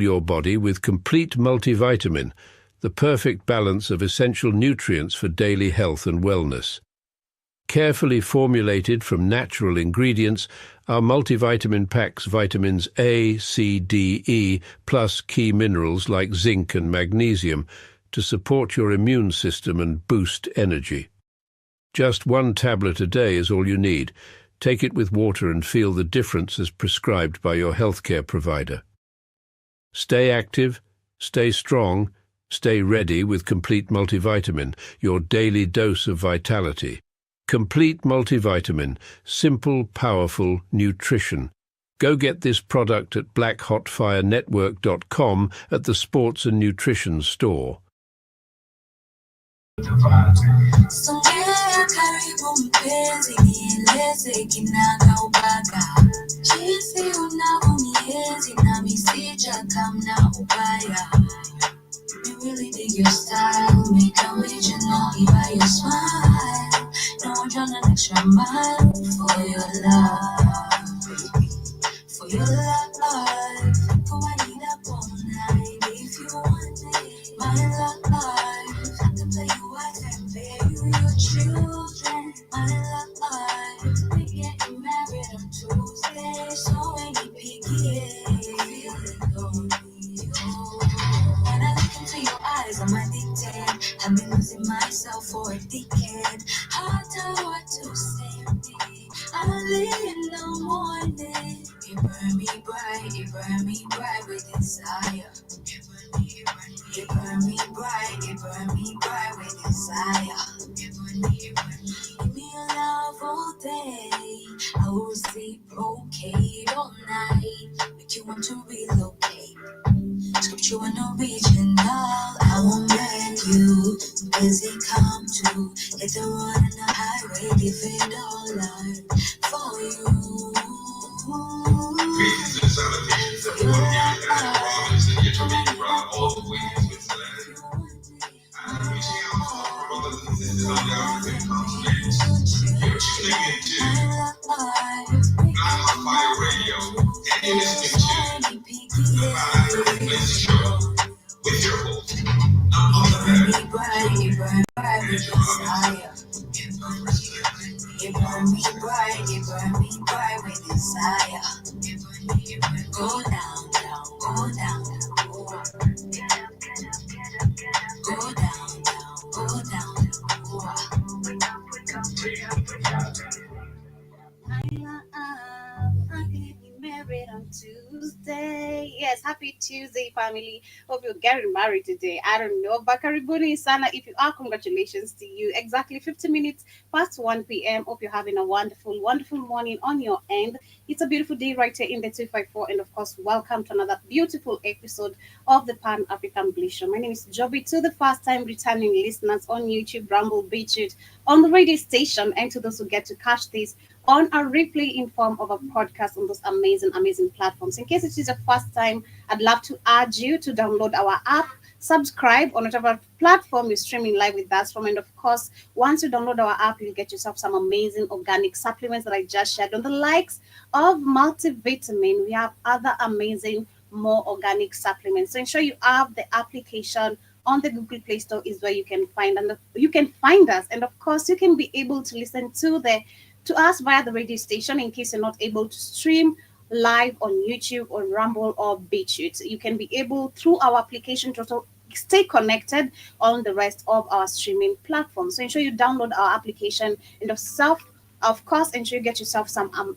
fuel your body with complete multivitamin, the perfect balance of essential nutrients for daily health and wellness. Carefully formulated from natural ingredients, our multivitamin packs vitamins A, C, D, E, plus key minerals like zinc and magnesium to support your immune system and boost energy. Just one tablet a day is all you need. Take it with water and feel the difference as prescribed by your healthcare provider. Stay active, stay strong, stay ready with Complete Multivitamin, your daily dose of vitality. Complete Multivitamin, simple, powerful nutrition. Go get this product at blackhotfirenetwork.com at the Sports and Nutrition store. You really dig your style, make a original, by your smile. No one done an extra mile for your love, for your life. Go and eat up all night if you want it, my love. I can play you wife and bear you your children, my love. We getting married on Tuesday, so ain't it picky, feeling lonely, when I look into your eyes, I'm addicted. I've been losing myself for a decade. Hard to say early in the morning. You burn me bright with desire. You burn me bright with desire. Give me your love all day. I will reciprocate all night. Make you want to relocate. Scripture and original, I won't let you busy come to hit the road and the highway, give it all up for you. Greetings to the son of Visions that will give you an promise that you're to make brother all the way to Switzerland. And we see our brothers and sisters on the African continent. You're tuning into Black Fire Radio, and you're listening to the African Place Show with your host, none other than You burn me bright with desire. You burn me bright with desire. Go down, go down, go down, go down. I'm getting married on Tuesday. Yes, happy Tuesday, family. Hope you're getting married today. I don't know, but Karibuni Sana, if you are, congratulations to you. Exactly 50 minutes past 1 p.m. Hope you're having a wonderful, wonderful morning on your end. It's a beautiful day right here in the 254. And of course, welcome to another beautiful episode of the Pan African Bliss Show. My name is Joby. To the first time returning listeners on YouTube, Rumble, BitChute, on the radio station, and to those who get to catch this on a replay in form of a podcast on those amazing platforms. In case it is your first time, I'd love to urge you to download our app, subscribe on whatever platform you're streaming live with us from, and of course, once you download our app, you'll get yourself some amazing organic supplements that I just shared on the likes of multivitamin. We have other amazing, more organic supplements. So ensure you have the application on the Google Play Store is where you can find us, and of course, you can be able to listen to us via the radio station in case you're not able to stream live on YouTube or Rumble or BitChute. You can be able through our application to stay connected on the rest of our streaming platforms. So ensure you download our application and of course, ensure you get yourself some of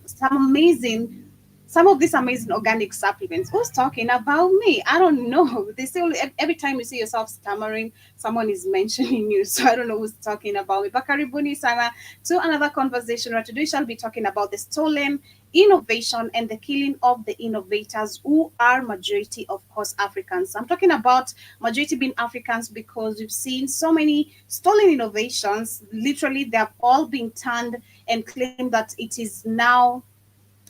these amazing organic supplements. Who's talking about me? I don't know. They say every time you see yourself stammering, someone is mentioning you. So I don't know who's talking about me. But Karibuni Sana to another conversation where today shall be talking about the stolen innovation and the killing of the innovators who are majority, of course, Africans. I'm talking about majority being Africans because we've seen so many stolen innovations. Literally, they have all been turned and claimed that it is now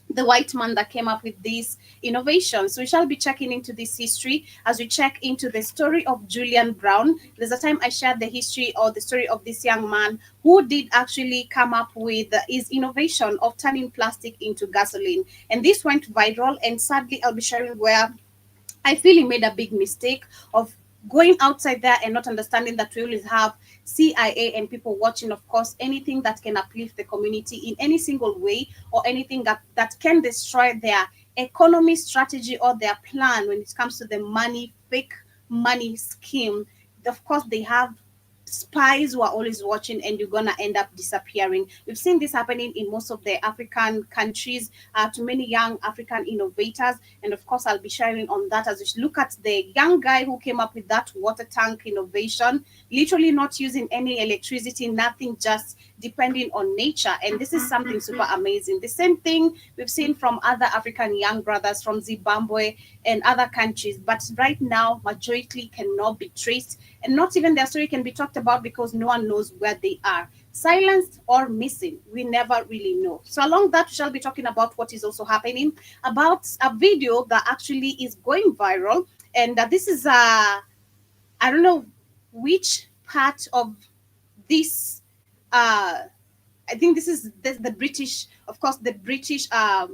the white man that came up with these innovations. So we shall be checking into this history as we check into the story of Julian Brown. There's a time I shared the history or the story of this young man who did actually come up with his innovation of turning plastic into gasoline. And this went viral, and sadly I'll be sharing where I feel he made a big mistake of going outside there and not understanding that we always have CIA and people watching, of course, anything that can uplift the community in any single way, or anything that can destroy their economy strategy or their plan when it comes to the money, fake money scheme. Of course, they have spies who are always watching, and you're gonna end up disappearing. We've seen this happening in most of the African countries, to many young African innovators, and of course I'll be sharing on that as we look at the young guy who came up with that water tank innovation, literally not using any electricity, nothing, just depending on nature. And this is something super amazing. The same thing we've seen from other African young brothers from Zimbabwe and other countries, but right now majority cannot be traced, and not even their story can be talked about because no one knows where they are. Silenced or missing, we never really know. So along that, we shall be talking about what is also happening, about a video that actually is going viral. And this is I don't know which part of this, I think this is the British, of course, the British, I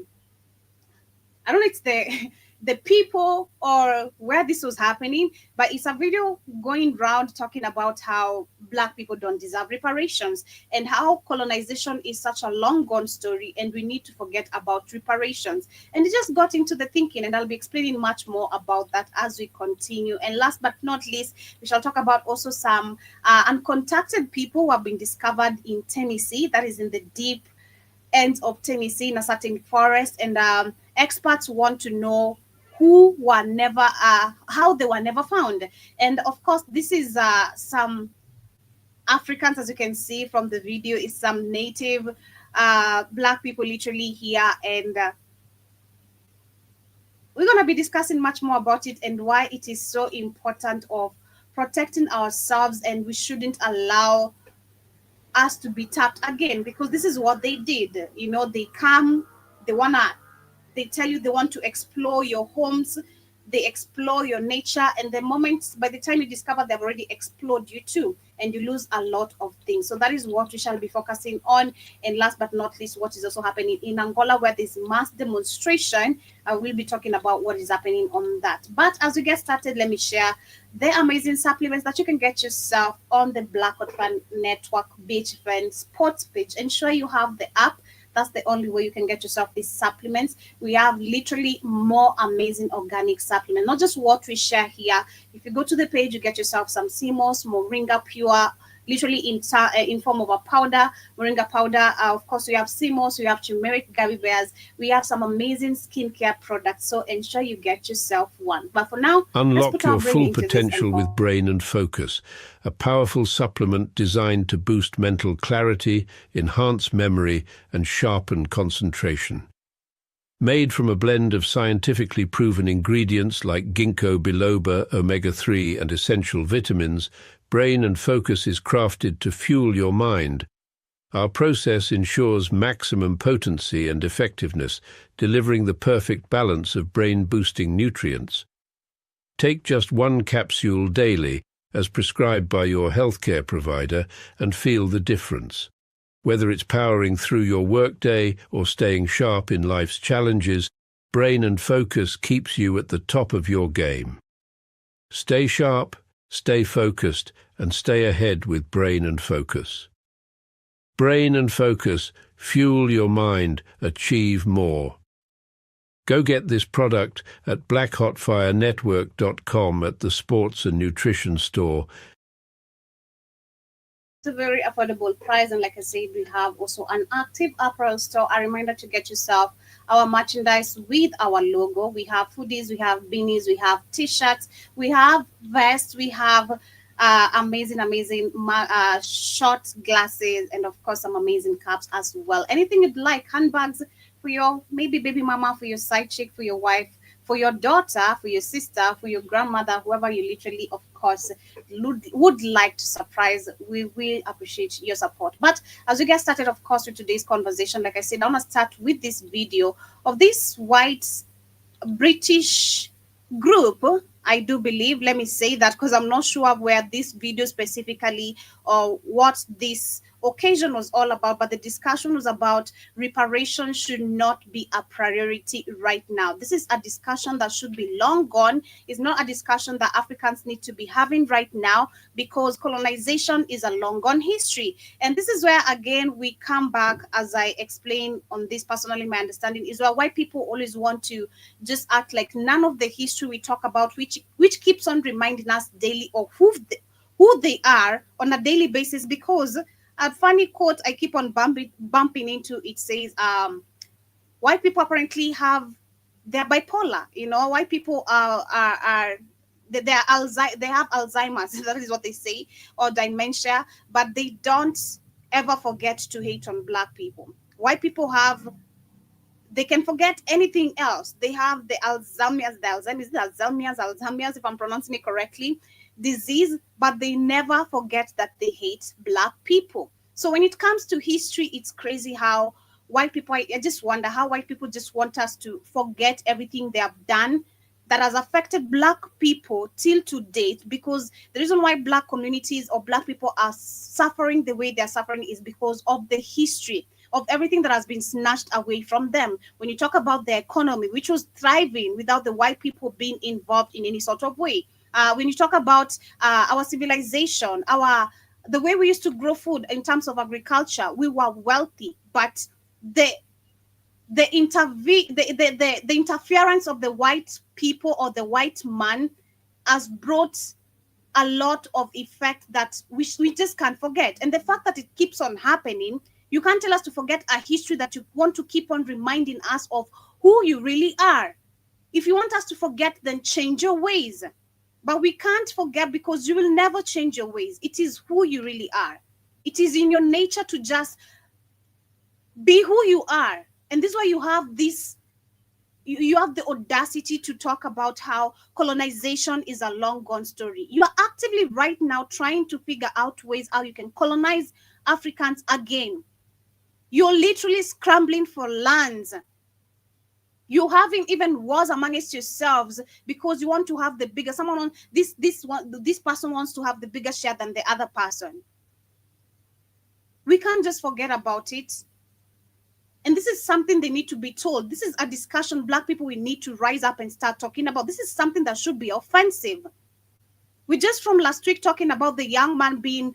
don't know, it's the the people or where this was happening, but it's a video going round talking about how black people don't deserve reparations, and how colonization is such a long gone story and we need to forget about reparations. And it just got into the thinking, and I'll be explaining much more about that as we continue. And last but not least, we shall talk about also some uncontacted people who have been discovered in Tennessee, that is in the deep ends of Tennessee in a certain forest, and experts want to know who were never, how they were never found. And of course, this is some Africans, as you can see from the video, is some native black people literally here, and we're going to be discussing much more about it and why it is so important of protecting ourselves, and we shouldn't allow us to be tapped again, because this is what they did. You know, they come, they wanna, they tell you they want to explore your homes, they explore your nature, and the moment by the time you discover they've already explored you too, and you lose a lot of things. So that is what we shall be focusing on. And last but not least, what is also happening in Angola, where there's mass demonstration. I will be talking about what is happening on that. But as we get started, let me share the amazing supplements that you can get yourself on the Black Hot Fan Network Beach Fan Sports page. Ensure you have the app. That's the only way you can get yourself these supplements. We have literally more amazing organic supplements, not just what we share here. If you go to the page, you get yourself some CMOS, Moringa Pure, literally in form of a powder, Moringa powder. Of course, we have CMOS, we have turmeric gummy bears. We have some amazing skincare products. So ensure you get yourself one. But for now, let's Unlock put our your brain full into this potential and with Brain and Focus, a powerful supplement designed to boost mental clarity, enhance memory, and sharpen concentration. Made from a blend of scientifically proven ingredients like ginkgo biloba, omega-3, and essential vitamins, Brain and Focus is crafted to fuel your mind. Our process ensures maximum potency and effectiveness, delivering the perfect balance of brain-boosting nutrients. Take just one capsule daily, as prescribed by your healthcare provider, and feel the difference. Whether it's powering through your workday or staying sharp in life's challenges, Brain and Focus keeps you at the top of your game. Stay sharp, stay focused, and stay ahead with Brain and Focus. Brain and Focus, fuel your mind, achieve more. Go get this product at blackhotfirenetwork.com at the Sports and Nutrition Store. It's a very affordable price, and like I said, we have also an active apparel store. A reminder to get yourself our merchandise with our logo. We have hoodies, we have beanies, we have t-shirts, we have vests, we have amazing short glasses, and of course some amazing caps as well. Anything you'd like, handbags for your maybe baby mama, for your side chick, for your wife, for your daughter, for your sister, for your grandmother, whoever you literally, of course, would like to surprise. We will appreciate your support. But as we get started, of course, with today's conversation, like I said, I want to start with this video of this white British group. I do believe, let me say that because I'm not sure where this video specifically or what this occasion was all about, but the discussion was about reparation should not be a priority right now. This is a discussion that should be long gone. It's not a discussion that Africans need to be having right now, because colonization is a long gone history. And this is where, again, we come back, as I explained on this personally, my understanding is why people always want to just act like none of the history we talk about, which keeps on reminding us daily of who they are on a daily basis. Because a funny quote I keep on bumping into, it says, white people apparently they're bipolar. White people they have Alzheimer's. That is what they say, or dementia, but they don't ever forget to hate on black people. White people they can forget anything else. They have Alzheimer's, if I'm pronouncing it correctly, disease, but they never forget that they hate black people. So when it comes to history, it's crazy how white people, I just wonder how white people just want us to forget everything they have done that has affected black people till to date. Because the reason why black communities or black people are suffering the way they're suffering is because of the history of everything that has been snatched away from them. When you talk about the economy, which was thriving without the white people being involved in any sort of way. When you talk about our civilization, the way we used to grow food in terms of agriculture, we were wealthy, but the interference of the white people or the white man has brought a lot of effect that we just can't forget. And the fact that it keeps on happening, you can't tell us to forget a history that you want to keep on reminding us of who you really are. If you want us to forget, then change your ways. But we can't forget, because you will never change your ways. It is who you really are. It is in your nature to just be who you are. And this is why you have you have the audacity to talk about how colonization is a long gone story. You are actively right now trying to figure out ways how you can colonize Africans again. You're literally scrambling for lands. You're having even wars amongst yourselves because you want to have the bigger. This person wants to have the bigger share than the other person. We can't just forget about it. And this is something they need to be told. This is a discussion black people we need to rise up and start talking about. This is something that should be offensive. We just from last week talking about the young man being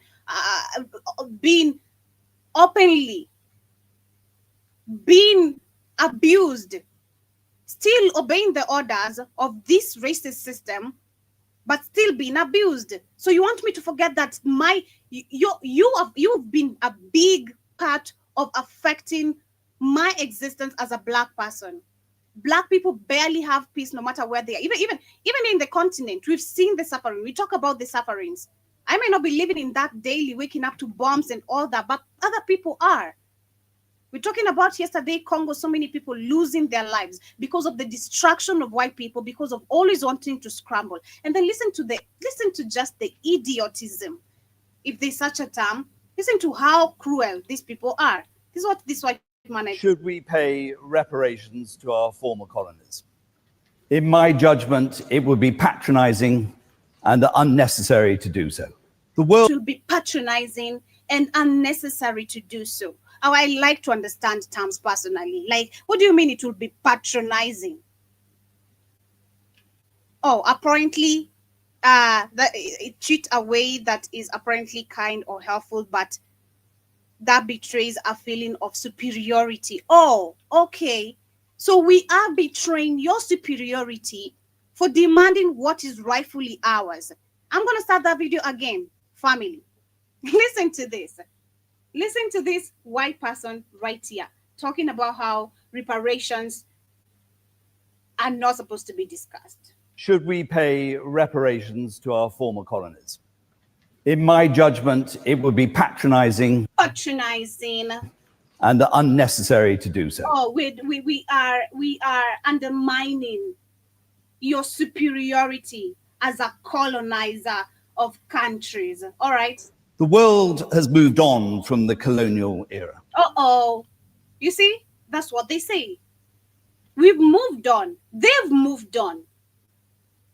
openly being abused, still obeying the orders of this racist system, but still being abused. So you want me to forget that you've been a big part of affecting my existence as a black person. Black people barely have peace no matter where they are. Even in the continent, we've seen the suffering. We talk about the sufferings. I may not be living in that daily, waking up to bombs and all that, but other people are. We're talking about yesterday, Congo, so many people losing their lives because of the distraction of white people, because of always wanting to scramble. And then listen to just the idiotism, if there's such a term. Listen to how cruel these people are. This is what this white man. Should we pay reparations to our former colonies? In my judgment, it would be patronizing and unnecessary to do so. The world should be patronizing and unnecessary to do so. I like to understand terms personally. Like, what do you mean it will be patronizing? Oh, apparently, that it treats a way that is apparently kind or helpful, but that betrays a feeling of superiority. Oh, okay. So we are betraying your superiority for demanding what is rightfully ours. I'm going to start that video again, family. Listen to this. Listen to this white person right here talking about how reparations are not supposed to be discussed. Should we pay reparations to our former colonies? In my judgment, it would be patronizing and unnecessary to do so. Oh, we are undermining your superiority as a colonizer of countries. All right. The world has moved on from the colonial era. Uh-oh. You see, that's what they say. We've moved on. They've moved on.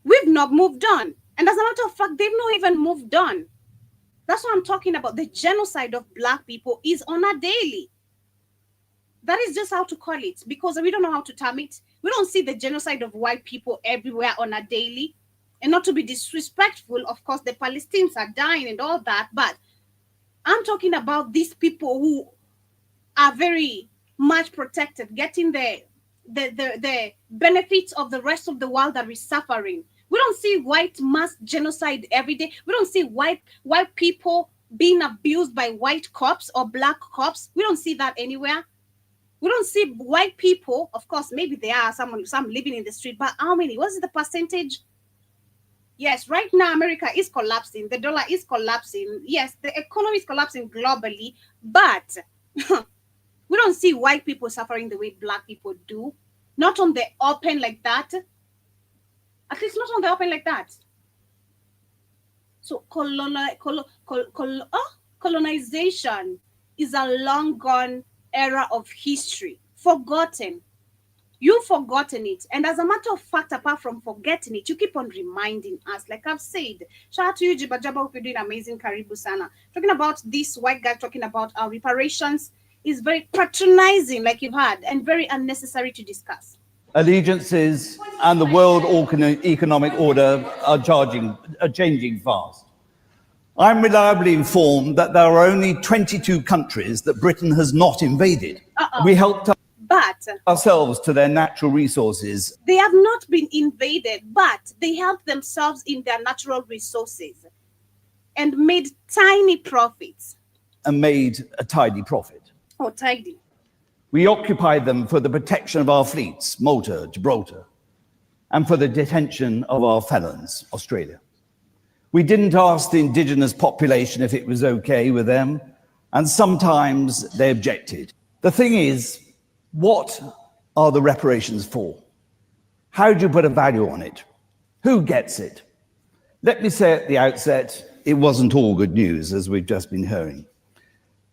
We've not moved on. And as a matter of fact, they've not even moved on. That's what I'm talking about. The genocide of black people is on a daily. That is just how to call it, because we don't know how to term it. We don't see the genocide of white people everywhere on a daily. And not to be disrespectful, of course, the Palestinians are dying and all that, but I'm talking about these people who are very much protected, getting the benefits of the rest of the world that is suffering. We don't see white mass genocide every day. We don't see white people being abused by white cops or black cops. We don't see that anywhere. We don't see white people. Of course, maybe there are some living in the street, but how many? What is the percentage? Yes, right now America is collapsing. The dollar is collapsing. Yes, the economy is collapsing globally, but we don't see white people suffering the way black people do. Not on the open like that. At least not on the open like that. So colonization is a long gone era of history, forgotten. You've forgotten it. And as a matter of fact, apart from forgetting it, you keep on reminding us. Like I've said, shout out to you, Jiba Jaba, hope you're doing amazing. Karibu Sana. Talking about this white guy talking about our reparations is very patronizing, like you've had, and very unnecessary to discuss. Allegiances and the world economic order are changing fast. I'm reliably informed that there are only 22 countries that Britain has not invaded. We helped ourselves to their natural resources. They have not been invaded, but they helped themselves in their natural resources and made tiny profits. And made a tidy profit. Oh, tidy. We occupied them for the protection of our fleets, Malta, Gibraltar, and for the detention of our felons, Australia. We didn't ask the indigenous population if it was okay with them, and sometimes they objected. The thing is, what are the reparations for? How do you put a value on it? Who gets it? Let me say at the outset, it wasn't all good news, as we've just been hearing.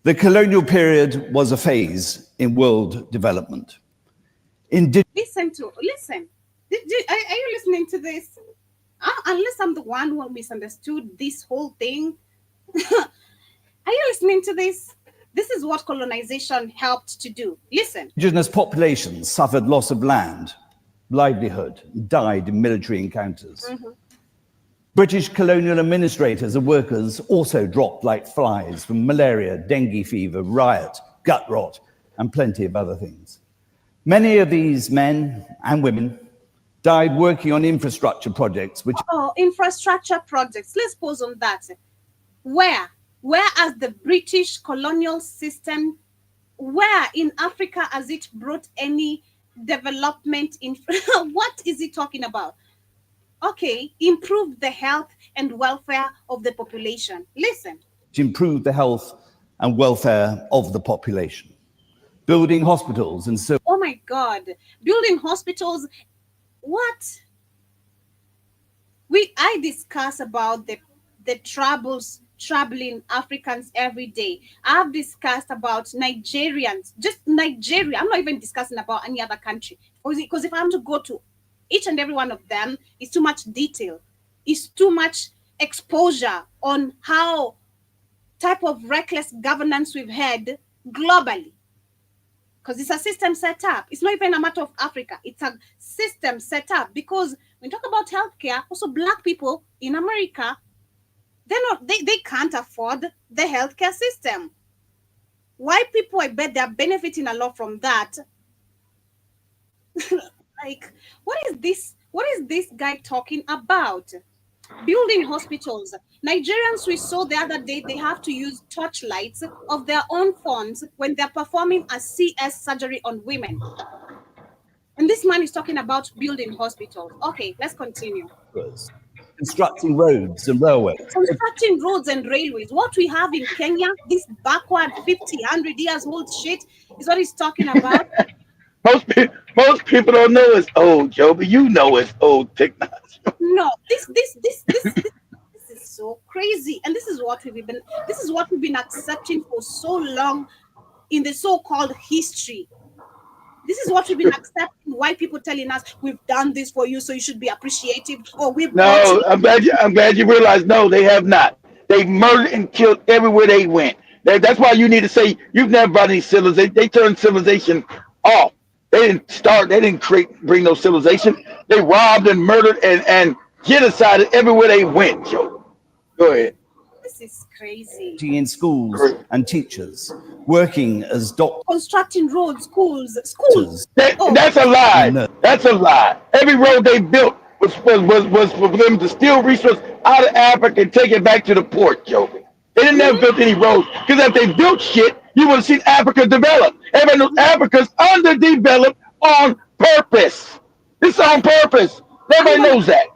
The colonial period was a phase in world development. Listen. Are you listening to this? Unless I'm the one who misunderstood this whole thing. Are you listening to this? This is what colonization helped to do. Listen. Indigenous populations suffered loss of land, livelihood, died in military encounters. Mm-hmm. British colonial administrators and workers also dropped like flies from malaria, dengue fever, riot, gut rot, and plenty of other things. Many of these men and women died working on infrastructure projects, infrastructure projects. Let's pause on that. Where has the British colonial system, where in Africa has it brought any development in what is it talking about? Okay, improve the health and welfare of the population. Listen. To improve the health and welfare of the population. Building hospitals and so. Oh my God, building hospitals. What? I discuss about the troubles troubling Africans every day. I've discussed about Nigerians, just Nigeria. I'm not even discussing about any other country. Because if I'm to go to each and every one of them, it's too much detail. It's too much exposure on how type of reckless governance we've had globally. Because it's a system set up. It's not even a matter of Africa. It's a system set up. Because when you talk about healthcare, also black people in America, they can't afford the healthcare system. White people, I bet they're benefiting a lot from that. Like, what is this guy talking about? Building hospitals. Nigerians, we saw the other day, they have to use torchlights of their own phones when they're performing a CS surgery on women. And this man is talking about building hospitals. Okay, let's continue. Constructing roads and railways. Constructing roads and railways. What we have in Kenya, this backward 50, 100 years old shit, is what he's talking about. Most people don't know it's old, Joe, but you know it's old technology. No, this is so crazy, and this is what we've been accepting for so long in the so-called history. This is what we've been accepting. White people telling us we've done this for you, so you should be appreciative. Or we've I'm glad you realize no, they have not. They murdered and killed everywhere they went. That's why you need to say you've never brought any civilization. They turned civilization off. They didn't start. They didn't bring no civilization. They robbed and murdered and genocided everywhere they went. Joe, go ahead. This is crazy. in schools and teachers, working as doctors. Constructing roads, schools. Oh, That's a lie. That's a lie. Every road they built was for them to steal resources out of Africa and take it back to the port, Joe. They didn't ever build any roads because if they built shit, you would have seen Africa develop. Everybody knows Africa's underdeveloped on purpose. It's on purpose. Everybody knows that.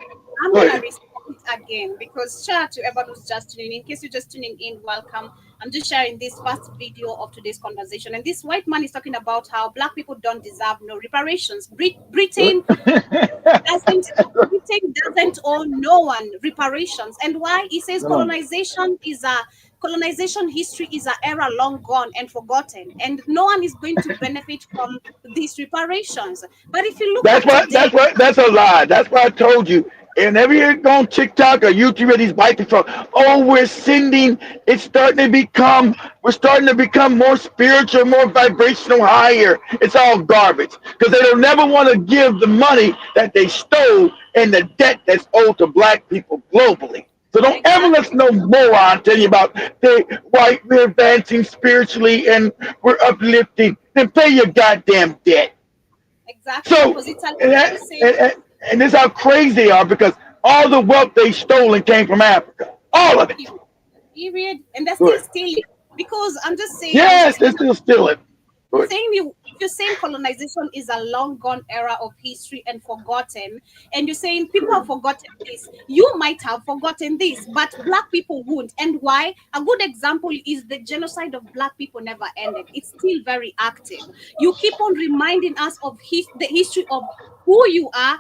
I'm going to respond it again because shout out to everyone who's just tuning in. In case you're just tuning in, welcome. I'm just sharing this first video of today's conversation. And this white man is talking about how black people don't deserve no reparations. Britain doesn't owe no one reparations. And why? He says colonization history is an era long gone and forgotten, and no one is going to benefit from these reparations. But if you look that's a lie. That's why I told you. And every year go on TikTok or YouTube where these white people, we're starting to become more spiritual, more vibrational, higher. It's all garbage because they don't never want to give the money that they stole and the debt that's owed to black people globally. So don't ever let no moron tell you about we're advancing spiritually and we're uplifting. Then pay your goddamn debt. Exactly. So, and this is how crazy they are because all the wealth they stolen came from Africa. All of it. Period. And they're still stealing. Because I'm just saying. Yes, they're still stealing. You're saying colonization is a long gone era of history and forgotten, and you're saying people have forgotten this. You might have forgotten this, but black people won't. And why? A good example is the genocide of black people never ended. It's still very active. You keep on reminding us of the history of who you are,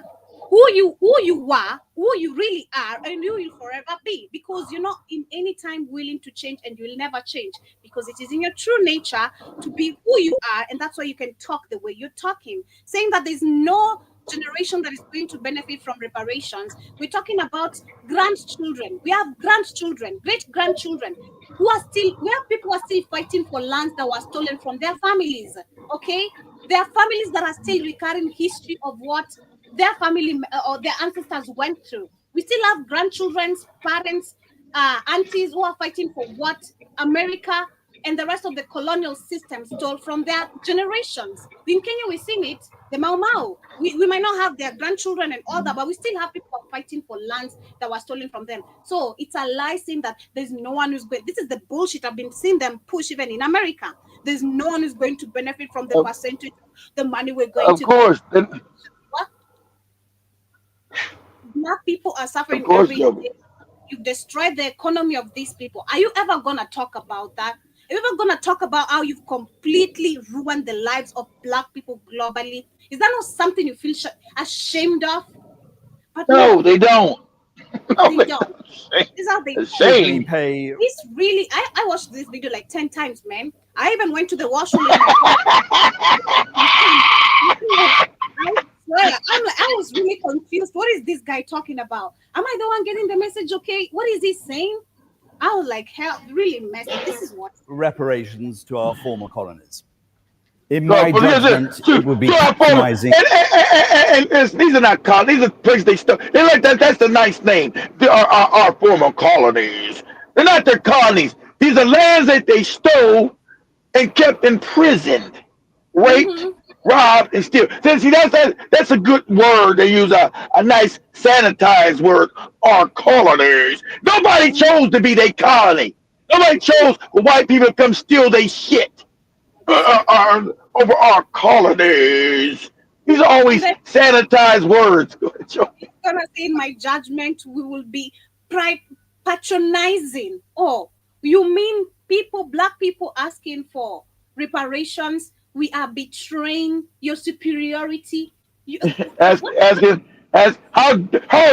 who you were, who you really are, and who you'll forever be, because you're not in any time willing to change, and you will never change because it is in your true nature to be who you are, and that's why you can talk the way you're talking. Saying that there's no generation that is going to benefit from reparations. We're talking about grandchildren. We have grandchildren, great-grandchildren who are still, where people are still fighting for lands that were stolen from their families. Okay, there are families that are still recurring history of what their family or their ancestors went through. We still have grandchildren's parents, aunties who are fighting for what America and the rest of the colonial system stole from their generations. In Kenya, we've seen it, the Mau Mau. We might not have their grandchildren and all that, but we still have people fighting for lands that were stolen from them. So it's a lie saying that there's no one who's going. This is the bullshit I've been seeing them push even in America. There's no one who's going to benefit from the percentage of the money we're going to. Of course. Black people are suffering every day. You've destroyed the economy of these people. Are you ever going to talk about that? Are you ever going to talk about how you've completely ruined the lives of black people globally? Is that not something you feel ashamed of? But no, they don't. No, they don't. This is how they shame. It's really, I watched this video like 10 times, man. I even went to the washroom. I was really confused. What is this guy talking about? Am I the one getting the message? Okay, what is he saying? I was like, hell, really messy. This is what reparations to our former colonies. In my judgment, it would be patronizing. And these are not colonies. These are places they stole. They're like that. That's the nice name. They are our former colonies. They're not their colonies. These are lands that they stole and kept imprisoned, raped, robbed, and steal. See, that's a good word. They use a nice sanitized word. Our colonies. Nobody chose to be their colony. Nobody chose for white people to come steal their shit over our colonies. These are always sanitized words. I'm gonna say in my judgment, we will be patronizing. Oh, you mean black people asking for reparations? We are betraying your superiority. How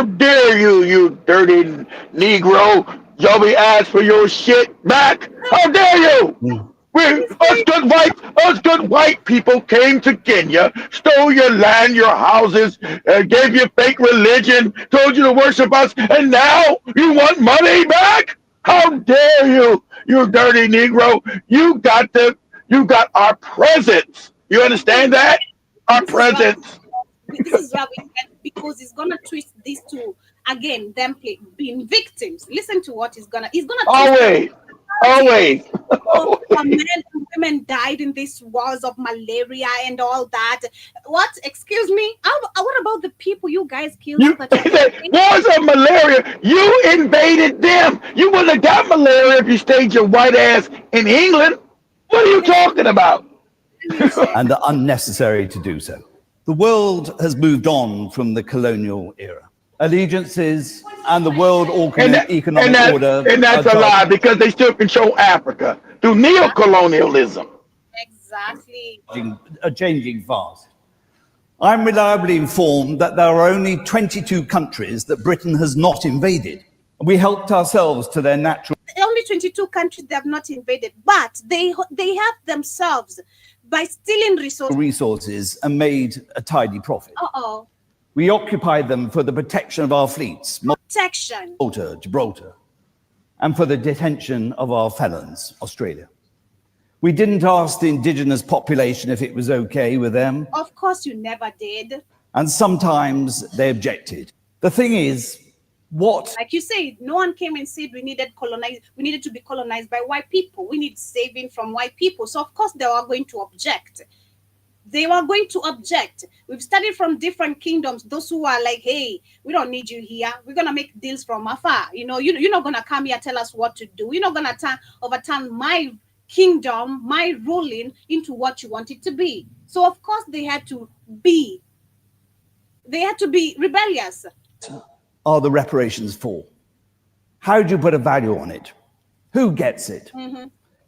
dare you dirty Negro? Joey asked for your shit back. How dare you? Us good white people came to Kenya, stole your land, your houses, gave you fake religion, told you to worship us, and now you want money back? How dare you, you dirty Negro? You got our presence. You understand that? Our This is why presence. this is why we get, because he's gonna twist this to again them being victims. Listen to what he's gonna twist the Always. narrative. Always. Oh, Always. men and women died in these wars of malaria and all that. What? Excuse me? What about the people you guys killed so You that you can say think? wars of malaria. You invaded them. You wouldn't have got malaria if you stayed your white ass in England. What are you Let talking about? me share. and are unnecessary to do so. The world has moved on from the colonial era. Allegiances and the world And that, and economic that order and are that's a lie because they still control Africa through neocolonialism. Exactly. changing fast. I'm reliably informed that there are only 22 countries that Britain has not invaded. We helped ourselves to their natural Only 22 countries they have not invaded, but they have themselves by stealing resources. resources and made a tidy profit. Uh-oh. We occupied them for the protection of our fleets, Protection. Malta, Gibraltar, and for the detention of our felons, Australia. We didn't ask the indigenous population if it was okay with them, Of course you never did. and sometimes they objected. The thing is, what Like you said, no one came and said we needed to be colonized by white people. We need saving from white people. So of course they were going to object. They were going to object. We've studied from different kingdoms, those who are like, hey, we don't need you here. We're gonna make deals from afar. You're not gonna come here tell us what to do. You're not gonna overturn my kingdom, my ruling into what you want it to be. So of course be they had to be rebellious. are the reparations for? How do you put a value on it? Who gets it?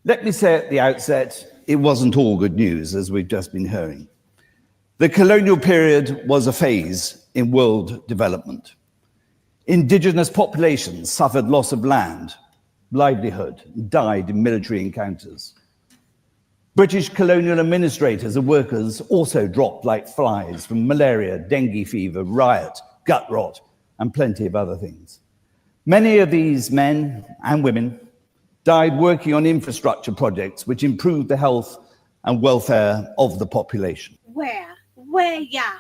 Let me say at the outset, it wasn't all good news, as we've just been hearing. The colonial period was a phase in world development. Indigenous populations suffered loss of land, livelihood, and died in military encounters. British colonial administrators and workers also dropped like flies from malaria, dengue fever, riot, gut rot, and plenty of other things. Many of these men and women died working on infrastructure projects which improved the health and welfare of the population. Where, yeah.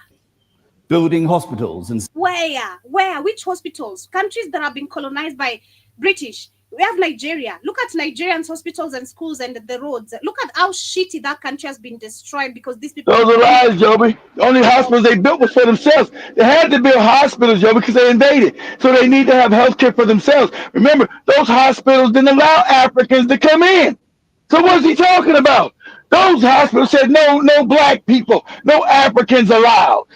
Building hospitals and Where? Which hospitals? Countries that have been colonized by British. We have Nigeria. Look at Nigerians' hospitals and schools and the roads. Look at how shitty that country has been destroyed because these people. Those are lies, Joby. The only hospitals they built was for themselves. They had to build hospitals, Joby, because they invaded. So they need to have health care for themselves. Remember, those hospitals didn't allow Africans to come in. So what's he talking about? Those hospitals said no black people, no Africans allowed.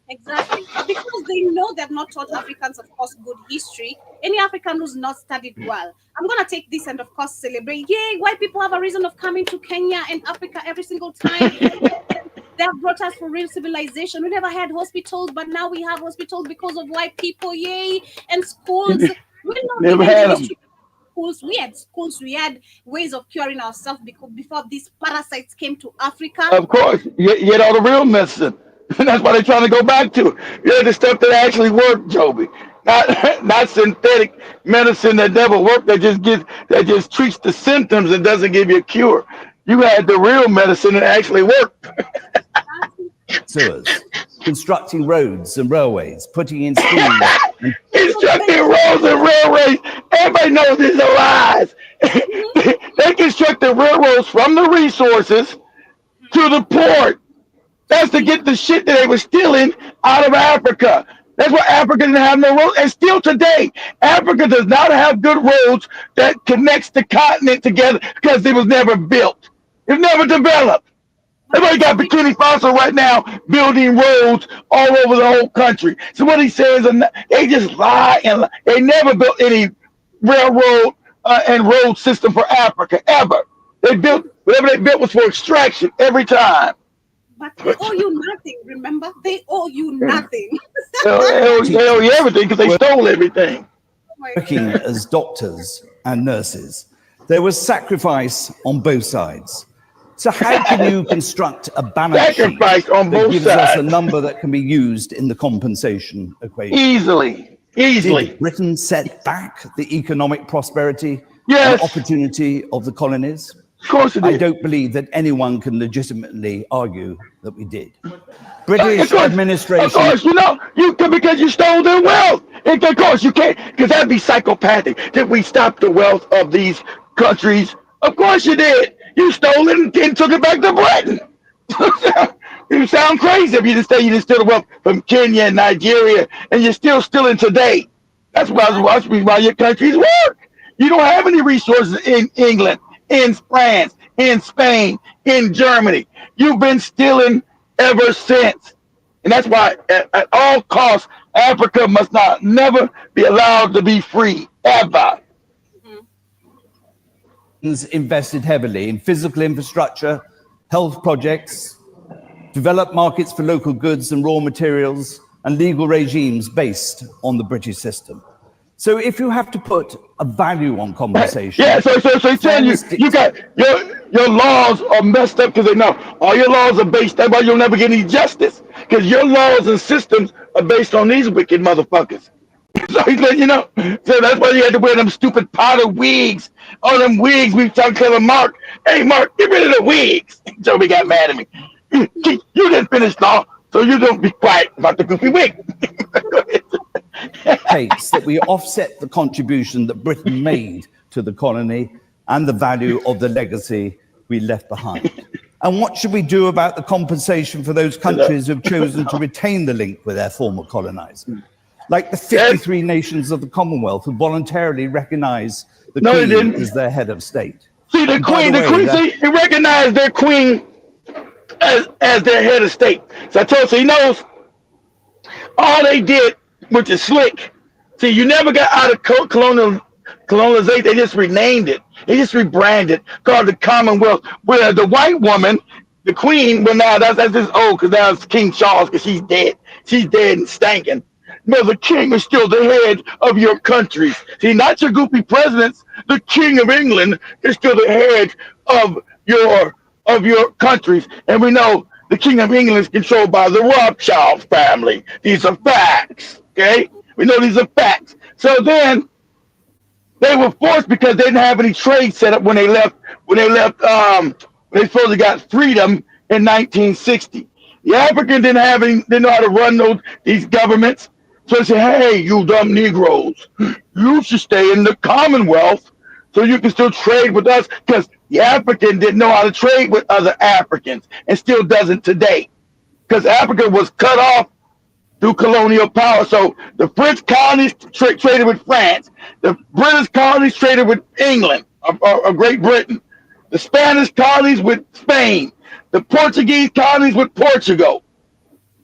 Exactly. Because they know they've not taught Africans, of course, good history. Any African who's not studied well. I'm going to take this and, of course, celebrate. Yay, white people have a reason of coming to Kenya and Africa every single time. They have brought us for real civilization. We never had hospitals, but now we have hospitals because of white people. Yay. And schools. We not Never even had the them. history of schools. We had schools. We had ways of curing ourselves before these parasites came to Africa. Of course, yet all the real medicine. And that's why they're trying to go back to it. Yeah, the stuff that actually worked, Joby. Not synthetic medicine that never worked, that just treats the symptoms and doesn't give you a cure. You had the real medicine that actually worked. sewers, constructing roads and railways, putting in schools. Constructing roads and railways. Everybody knows these are lies. They constructed railroads from the resources to the port. That's to get the shit that they were stealing out of Africa. That's why Africa didn't have no roads. And still today, Africa does not have good roads that connects the continent together because it was never built. It was never developed. Everybody got Bikini Faso right now building roads all over the whole country. So what he says, they just lie and lie. They never built any railroad and road system for Africa, ever. They built, whatever they built was for extraction every time. But they owe you nothing, remember? They owe you nothing. They owe you everything because they stole everything. Oh my Working God. as doctors and nurses. There was sacrifice on both sides. So how can you construct a balance sheet Sacrifice on that both gives us a sides. number that can be used in the compensation equation? Easily. easily. Did Britain set back the economic prosperity Yes. and opportunity of the colonies? Of course it I did. don't believe that anyone can legitimately argue that we did. Of British course, administration. you know, because you stole their wealth. And of course, you can't, because that'd be psychopathic. Did we stop the wealth of these countries? Of course you did. You stole it and took it back to Britain. You sound crazy if you just say you just steal the wealth from Kenya and Nigeria, and you're still stealing today. That's why your countries work. You don't have any resources in England, in France, in Spain, in Germany. You've been stealing ever since. And that's why at all costs, Africa must never be allowed to be free, ever. Invested heavily in physical infrastructure, health projects, developed markets for local goods and raw materials, and legal regimes based on the British system. So if you have to put a value on conversation... Yeah, so he telling you got your laws are messed up because they know all your laws are based, that's why you'll never get any justice, because your laws and systems are based on these wicked motherfuckers. So he's letting you know. So that's why you had to wear them stupid powder wigs. All them wigs we talked to Mark. Hey, Mark, get rid of the wigs. Joby got mad at me. You didn't finish law, so you don't be quiet about the goofy wig. Case that we offset the contribution that Britain made to the colony and the value of the legacy we left behind. And what should we do about the compensation for those countries who have chosen to retain the link with their former colonizer? Like the 53 nations of the Commonwealth who voluntarily recognize the Queen as their head of state. See, the Queen, he recognized their Queen as their head of state. So I told you, he knows all they did, which is slick. See, you never got out of colonization. They just renamed it. They just rebranded, called the Commonwealth. Where the white woman, the Queen, well, now that's just old because now it's King Charles because she's dead. She's dead and stinking. No, the king is still the head of your countries. See, not your goofy presidents. The King of England is still the head of your countries. And we know the King of England is controlled by the Rothschild family. These are facts, okay? We know these are facts. So then they were forced because they didn't have any trade set up when they left. They supposedly got freedom in 1960. The Africans didn't know how to run these governments. So they said, hey, you dumb Negroes, you should stay in the Commonwealth so you can still trade with us, because the African didn't know how to trade with other Africans and still doesn't today, because Africa was cut off through colonial power. So the French colonies traded with France. The British colonies traded with England or Great Britain. The Spanish colonies with Spain. The Portuguese colonies with Portugal.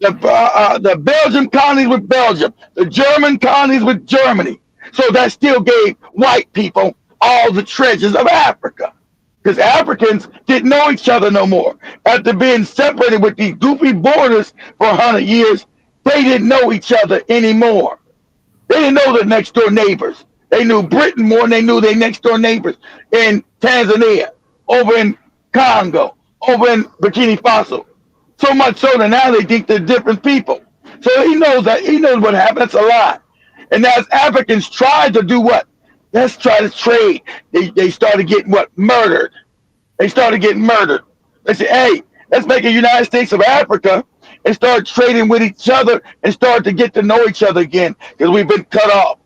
The Belgian colonies with Belgium, the German colonies with Germany. So that still gave white people all the treasures of Africa, because Africans didn't know each other no more. After being separated with these goofy borders for 100 years, they didn't know each other anymore. They didn't know their next door neighbors. They knew Britain more than they knew their next door neighbors in Tanzania, over in Congo, over in Burkina Faso. So much so that now they think they're different people. So he knows what happened. That's a lie. And as Africans tried to do what? Let's try to trade. They started getting murdered. They started getting murdered. They said, hey, let's make a United States of Africa and start trading with each other and start to get to know each other again, because we've been cut off.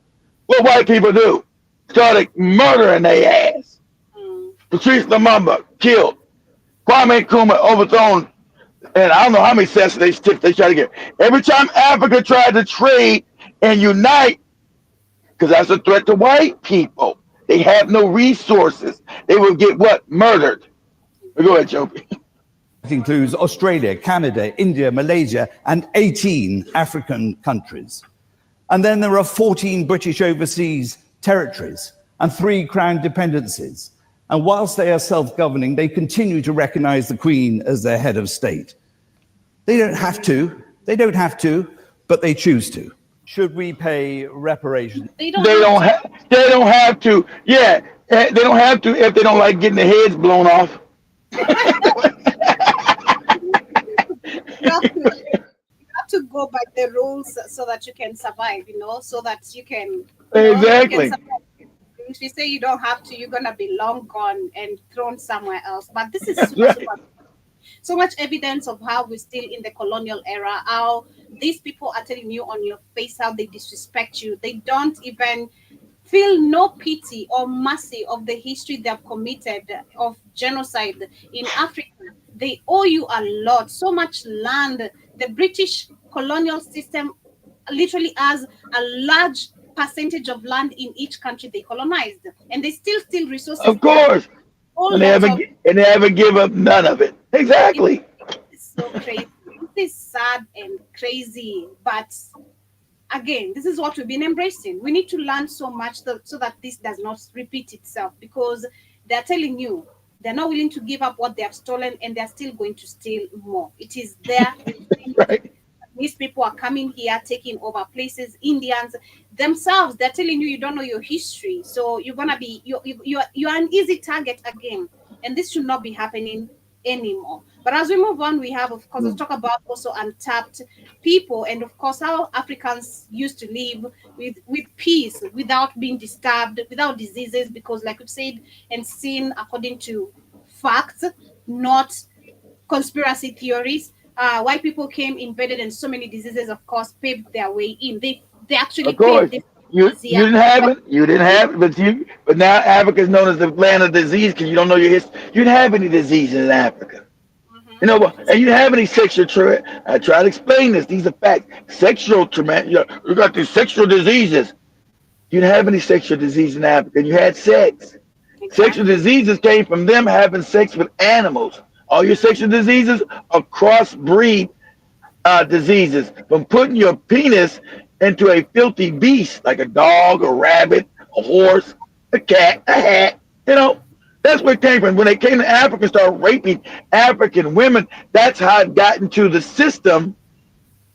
What white people do? Started murdering their ass. Patrice Lumumba killed. Kwame Nkrumah overthrown. And I don't know how many assassinations they try to get. Every time Africa tried to trade and unite, because that's a threat to white people. They have no resources. They will get murdered. Go ahead, Joby. It includes Australia, Canada, India, Malaysia, and 18 African countries. And then there are 14 British overseas territories and 3 crown dependencies. And whilst they are self-governing, they continue to recognize the Queen as their head of state. They don't have to, but they choose to. Should we pay reparations? They don't have to. Yeah, they don't have to if they don't like getting their heads blown off. You have to go by the rules so that you can survive, so that you can, you can Exactly. survive. If you say you don't have to, you're gonna be long gone and thrown somewhere else. But this is That's super, right. super, so much evidence of how we're still in the colonial era, how these people are telling you on your face how they disrespect you. They don't even feel no pity or mercy of the history they have committed of genocide in Africa. They owe you a lot, so much land. The British colonial system literally has a large percentage of land in each country they colonized, and they still steal resources. Of They have course. a whole And lot of they haven't give up none of it. it. Exactly. It's so crazy. This is sad and crazy, but again, this is what we've been embracing. We need to learn so much so that this does not repeat itself, because they're telling you they're not willing to give up what they have stolen, and they're still going to steal more. It is there. Right. These people are coming here, taking over places. Indians themselves, they're telling you don't know your history, so you're gonna be you're an easy target again, and this should not be happening anymore. But as we move on, we have, of course, let's talk about also untapped people, and of course how Africans used to live with peace, without being disturbed, without diseases, because like we've said and seen, according to facts, not conspiracy theories. White people came, invaded, and so many diseases, of course, paved their way in. They actually Of paved course. this You easier. didn't have But it. You didn't have it, but now Africa is known as the land of disease because you don't know your history. You didn't have any diseases in Africa. You know what? And you didn't have any sexual trauma. I try to explain this. These are facts. Sexual trauma. You got these sexual diseases. You didn't have any sexual disease in Africa. You had sex. Sexual exactly, diseases came from them having sex with animals. All your sexual diseases are crossbreed diseases from putting your penis into a filthy beast like a dog, a rabbit, a horse, a cat, a hat. You know, that's where it came from. When they came to Africa and started raping African women, that's how it got into the system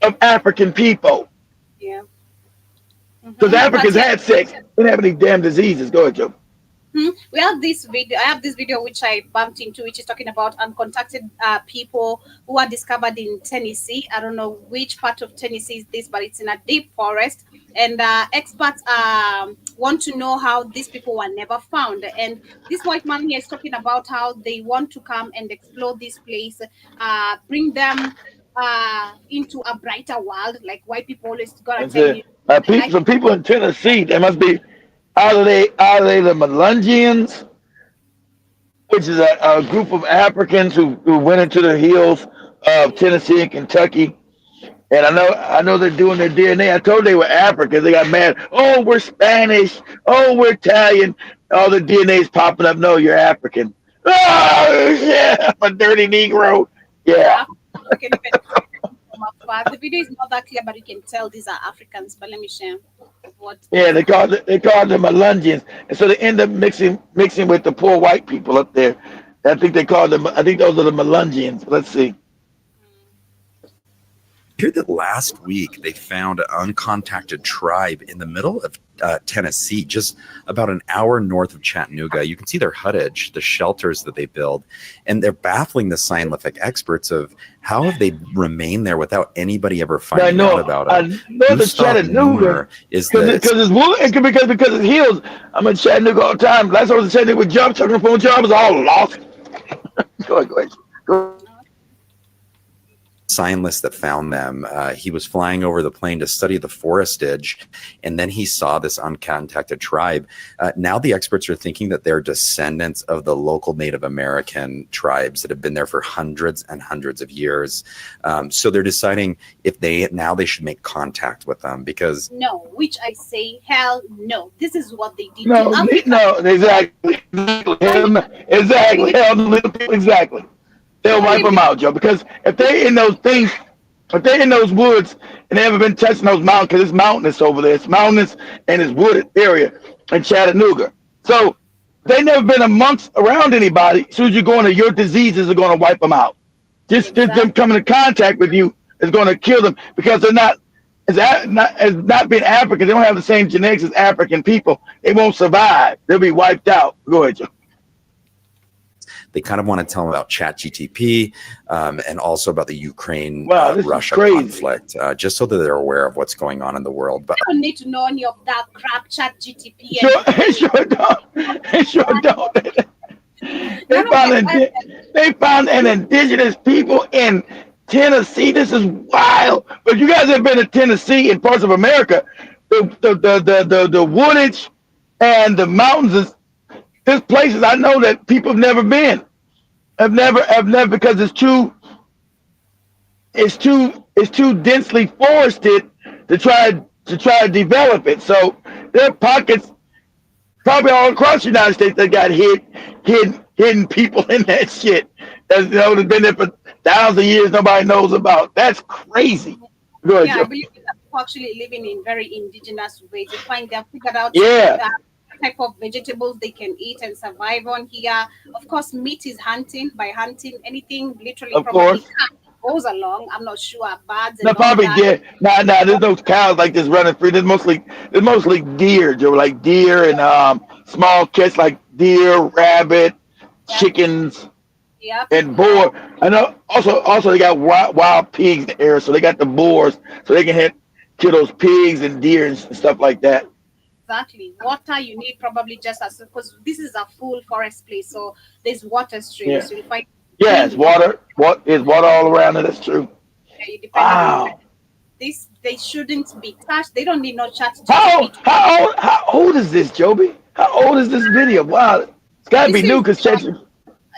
of African people. yeah. Because But Africans yeah, had sex, they didn't have any damn diseases. Go ahead, Joe. we have this video. I have this video which I bumped into, which is talking about uncontacted people who are discovered in Tennessee. I don't know which part of Tennessee is this, but it's in a deep forest. And experts want to know how these people were never found. And this white man here is talking about how they want to come and explore this place, bring them into a brighter world. Like white people always gonna That's tell you, it. the life Some people in Tennessee, they must be are they the Melungians, which is a group of Africans who went into the hills of Tennessee and Kentucky. And I know they're doing their DNA. I told they were Africans. They got mad. Oh, we're Spanish. Oh, we're Italian. All the DNA is popping up. No, you're African. Oh, yeah, I'm a dirty Negro. Yeah. are. You can even from afar. The video is not that clear, but you can tell these are Africans. But let me share what Yeah, is happening. they called them Melungians, and so they end up mixing with the poor white people up there. I think they called them. I think those are the Melungians. Let's see. Here that last week they found an uncontacted tribe in the middle of Tennessee, just about an hour north of Chattanooga. You can see their huttage, the shelters that they build, and they're baffling the scientific experts of how have they remained there without anybody ever I finding out know. about I it. know the Gustav Chattanooga Nooner is because the because it's wood. Because it's hills. I'm in Chattanooga all the time. Last time I was in Chattanooga with jobs, talking on the phone job, I was all lost. Go ahead, go ahead. Go. scientist that found them. He was flying over the plane to study the forestage, and then he saw this uncontacted tribe. Now the experts are thinking that they're descendants of the local Native American tribes that have been there for hundreds and hundreds of years. So they're deciding if they should make contact with them because No, which I say, hell no. This is what they did to No, Africa. no, exactly, Why exactly, hell, the little people, exactly. They'll you wipe only them out, Joe. Because if they in those things, if they're in those woods and they haven't been touching those mountains, because it's mountainous over there, it's mountainous and it's wooded area in Chattanooga. So they never been amongst around anybody. As soon as you go into your diseases are going to wipe them out. Just them exactly. coming in contact with you is going to kill them because they're not as not being African. They don't have the same genetics as African people. They won't survive. They'll be wiped out. Go ahead, Joe. They kind of want to tell them about ChatGTP and also about the Ukraine Wow, this is Russia crazy. conflict, just so that they're aware of what's going on in the world. But I don't need to know any of that crap, chat GTP. Sure, it sure don't. It sure don't. They None of found them. they found an indigenous people in Tennessee. This is wild. But you guys have been to Tennessee and parts of America. The woodage and the mountains is there's places I know that people have never been. Have never because it's too densely forested to try to develop it. So there are pockets probably all across the United States that got hidden people in that shit. That's that's been there for thousands of years. Nobody knows about. That's crazy. Go ahead, Yeah, I Joe. believe that people actually living in very indigenous ways. They have figured out Yeah, that type of vegetables they can eat and survive on here. Of course, meat is hunting. By hunting, anything literally of probably course. goes along. I'm not sure, birds No, and all probably that. deer. Nah, there's no cows like this running free. There's mostly deer, Joe. Like deer and small cats like deer, rabbit, Yep, chickens, yep. and boar. I know. Also they got wild pigs in the area, so they got the boars, so they can kill those pigs and deer and stuff like that. Exactly. Water you need probably just as because this is a full forest place, so there's water Yeah. streams. You'll find Yeah, it's clean water. water. What is water all around it? That's true. Depending on where Wow. this, they shouldn't be touched. They don't need no chat How GTP. old? How old is this, Joby? How old is this video? Wow, it's got to be This new is because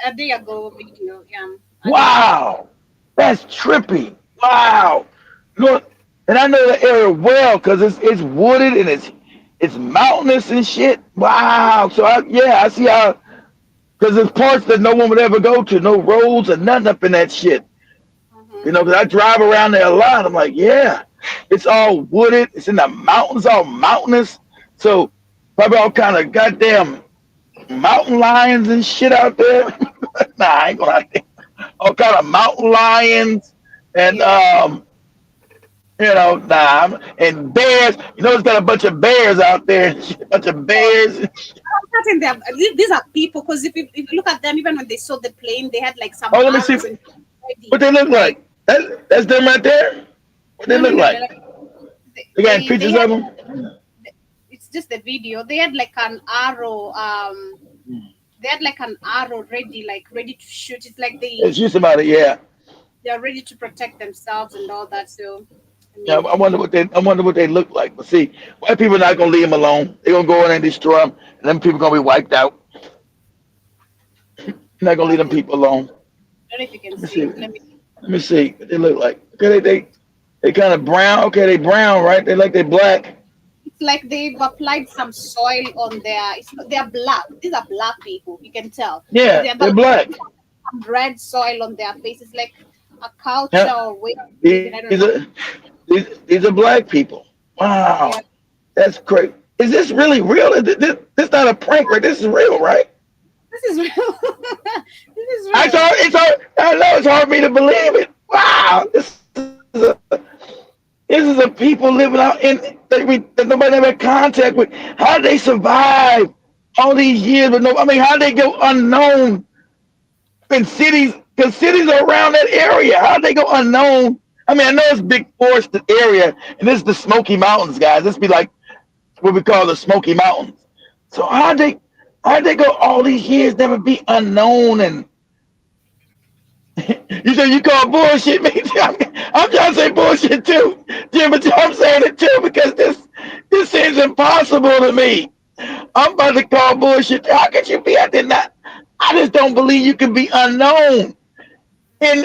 a day ago video. Yeah, a day ago. Wow, that's trippy. Wow. Look, and I know the area well because it's wooded and it's mountainous and shit. Wow. So I see how because there's parts that no one would ever go to, no roads or nothing up in that shit. Hmm. Because I drive around there a lot. I'm like, yeah, it's all wooded. It's in the mountains, all mountainous. So probably all kind of goddamn mountain lions and shit out there. Nah, I ain't gonna lie. All kind of mountain lions and Yeah. and bears. It's got a bunch of bears out there. A bunch of bears. Certain they have, these are people because if you look at them, even when they saw the plane, they had like some Oh, let me see arrows and ready. what they look Like like. That's them right there. What they no, no, look no. like? They got They pictures had of them. it's just the video. They had like an arrow. They had like an arrow ready, like ready to shoot. It's like It's just about it. Yeah. they are ready to protect themselves and all that. So I Yeah, mean, I wonder what they look like. But see, white people are not gonna leave them alone. They're gonna go in and destroy them, and them people gonna be wiped out. They're not gonna leave them exactly. people alone. I don't know if you can Let me see see. it. Let me. Let me see what they look like. Okay, they kind of brown. Okay, they brown, right? They black. It's like they've applied some soil on their. They are black. These are black people. You can tell. Yeah, They have they're black. some red soil on their faces, like a culture Yeah, or way of living. these I don't know. are these are black people. Yeah, Wow, that's great. Is this really real? This not a prank, right? This is real, right? this is real. This is It's real. hard. It's hard. I know it's hard for me to believe it. Wow, this is a people living out that nobody ever had contact with. How did they survive all these years with no? I mean, how did they go unknown in cities? Because cities are around that area. How did they go unknown? I mean, I know it's big forested area, and this is the Smoky Mountains, guys. This be like what we call the Smoky Mountains. So how they go all these years never be unknown and you say you call bullshit me? I'm trying to say bullshit too, Jim, but I'm saying it too because this seems impossible to me. I'm about to call bullshit. How could you be? I did not. I just don't believe you can be unknown in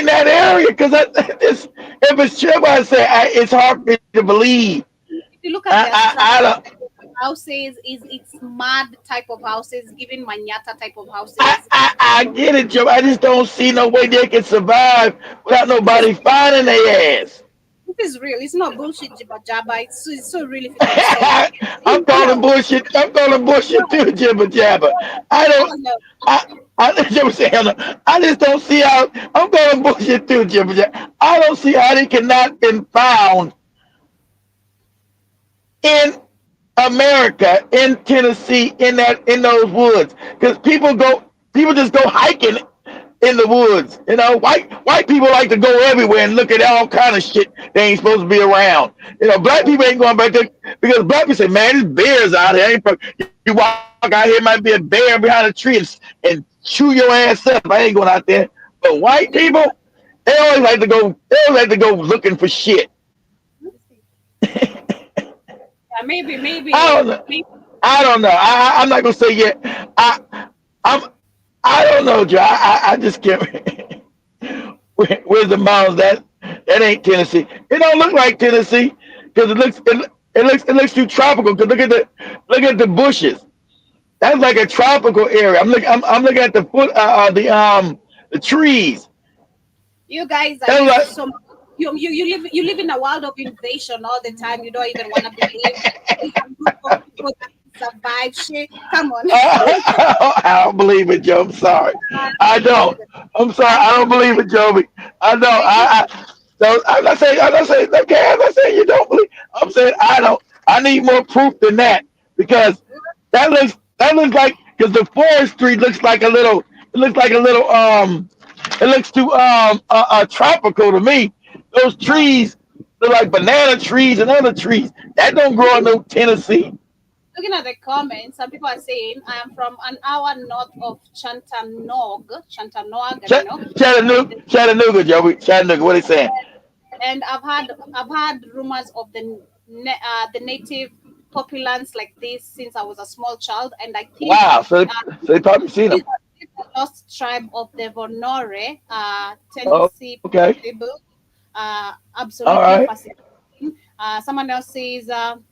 that area because if it's true, I say it's hard for me to believe. If you look at their I structure, don't. houses is it's mud type of houses, given manyata type of I, houses. I, I get it, Joe. I just don't see no way they can survive without This is nobody finding their ass. this is real. It's not bullshit, jibba jabba. It's so real if you can say it. I'm calling No, bullshit. I'm calling bullshit too, Jibba Jabba. I no, don't. no. Jibba say, hell no. I just don't see how. I'm calling bullshit too, Jibba Jabba. I don't see how they cannot been found in America, in Tennessee, in those woods, because People just go hiking in the woods. White people like to go everywhere and look at all kind of shit they ain't supposed to be around. Black people ain't going back there because black people say, man, there's bears out here. You walk out here, might be a bear behind a tree and chew your ass up. I ain't going out there. But white people, they always like to go looking for shit. Yeah, maybe, I don't know. maybe. I don't know. I'm not gonna say yet. I'm I don't know, Joe. I just can't. Where's the mountains? That ain't Tennessee. It don't look like Tennessee because it looks too tropical. Cause look at the bushes. That's like a tropical area. I'm looking at the foot the trees. You guys are That's used to like so much. You live in a world of invasion all the time. You don't even want to believe there's a group of people that survive shit. Come on. I don't believe it, Joe. I'm sorry. I don't. I'm sorry. I I do. don't believe it, Joby. I don't. I do. I'm not saying. Okay. I'm not saying you don't believe. I'm saying I don't. I need more proof than that because that looks like because the forestry looks like a little. It looks like a little. It looks too tropical to me. Those No. trees look like banana trees and other trees that don't grow in no Tennessee. Looking at the comments, some people are saying I am from an hour north of Chantanog, Chattanooga, Joey. Chattanooga. What are they saying? and I've had rumors of the native populace like this since I was a small child, and I think Wow. So, uh, so they probably seen these them. are the lost tribe of the Vonore, Oh, Tennessee okay. people. All Absolutely right. fascinating. Someone else says, of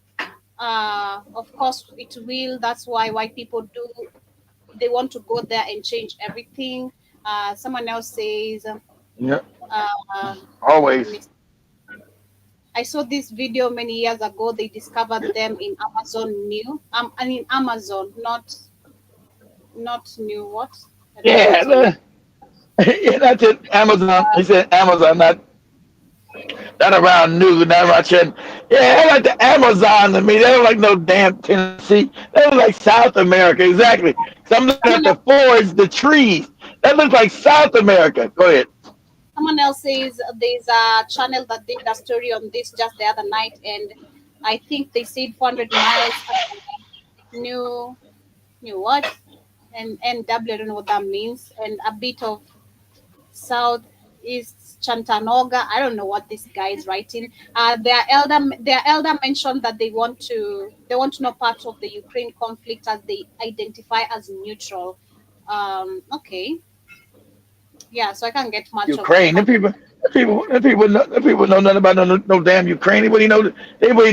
course, it will. That's why white people do. They want to go there and change everything. Someone else says, Yeah. uh, let Always. me. I saw this video many years ago. They discovered them in Amazon New. I mean Amazon, not new. What? I don't know. Yeah. Amazon. Yeah, that's it. Amazon. He said Amazon, not around New, not around Chattanooga. Yeah, they like the Amazon to me. They don't like no damn Tennessee. They look like South America, exactly. So I'm looking at Someone the else, forests, the trees. That looks like South America. Go ahead. someone else says there's a channel that did a story on this just the other night, and I think they said 400 miles new new what and NW. I don't know what that means, and a bit of southeast Chantanoga. I don't know what this guy is writing. Their elder mentioned that they want to know part of the Ukraine conflict as they identify as neutral. Okay, yeah, so I can't get much of Ukraine. much. The people know nothing about no damn Ukraine. They wouldn't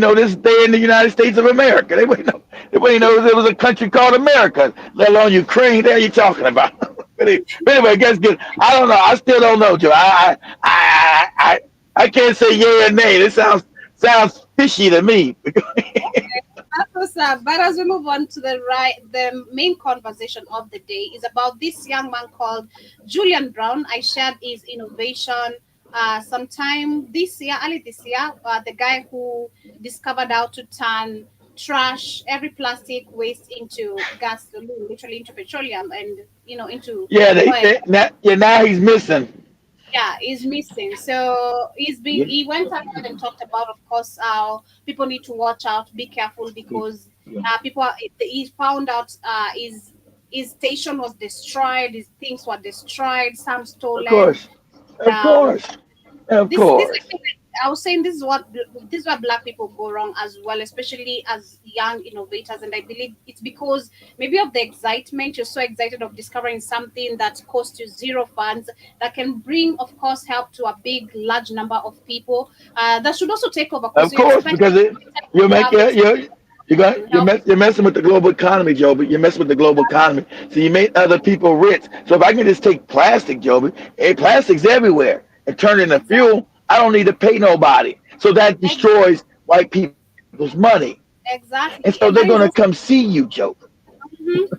know this day in the United States of America. They wouldn't know. They wouldn't know there was a country called America, let alone Ukraine. There you talking about. But anyway, guess good. I don't know. I still don't know, Joe. I can't say yay or nay. This sounds fishy to me. That was sad. But as we move on to the main conversation of the day is about this young man called Julian Brown. I shared his innovation sometime this year, early this year. The guy who discovered how to turn trash, every plastic waste into gasoline, literally into petroleum, and into Yeah, oil. now he's missing. Yeah, is missing. So Yeah, he went ahead and talked about, of course, how people need to watch out, be careful, because he found out his station was destroyed, his things were destroyed, some of stolen. course, of Um, course, of this course. I was saying this is what black people go wrong as well, especially as young innovators, and I believe it's because maybe of the excitement. You're so excited of discovering something that costs you zero funds, that can bring, of course, help to a big large number of people. That should also take over because Of you course, expect because you to make have this to help. you're messing with the global economy, Joby. You're messing with the global economy. So you make other people rich. So if I can just take plastic, Joby, plastic's everywhere, and turn it into Exactly. fuel, I don't need to pay nobody. So that Exactly. destroys white people's money. And so Exactly. they're And that gonna is also. come see you, Joby.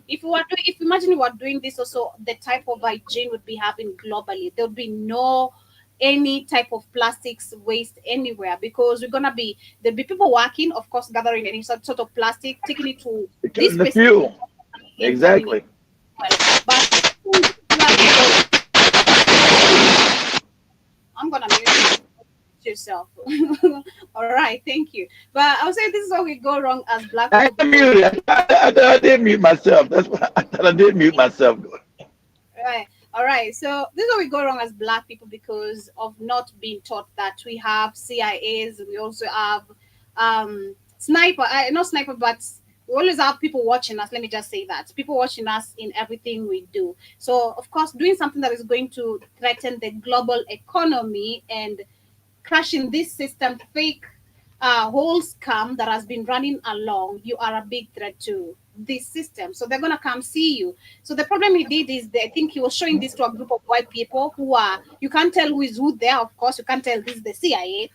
If imagine we were doing this also, the type of hygiene would be having globally. There would be no any type of plastics waste anywhere because there'll be people working, of course, gathering any sort of plastic, taking it to It this turns into specific fuel. and turning it Exactly. well. But yourself. All right, thank you. But I would say this is where we go wrong as black I people am because muted. I thought I did mute myself. That's why I thought I did mute myself. right. All right. So this is where we go wrong as black people because of not being taught that we have CIAs. We also have sniper. Not sniper, but we always have people watching us. Let me just say that people watching us in everything we do. So of course, doing something that is going to threaten the global economy and crashing this system, fake whole scam that has been running along, you are a big threat to this system. So they're gonna come see you. So the problem he did is that I think he was showing this to a group of white people who are you can't tell who is who there. Of course, you can't tell this is the CIA.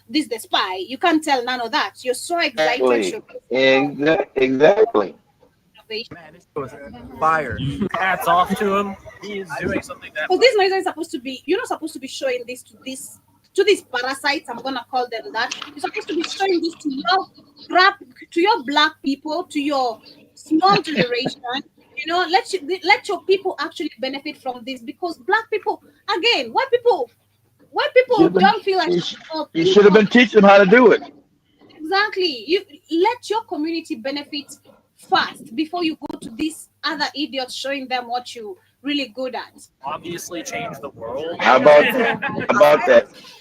This is the spy. You can't tell none of that. You're so excited. Exactly. Exactly. Innovation. Was fire. Hats off to him. He is doing something that. So this noise is supposed to be. You're not supposed to be showing this to these parasites. I'm gonna call them that. You're supposed to be showing this to your black people, to your small generation. Let your people actually benefit from this because black people, again, white people don't feel like You should have been teaching them how to do it. exactly. You let your community benefit first before you go to these other idiots showing them what you really good at. Obviously change the world. How about that?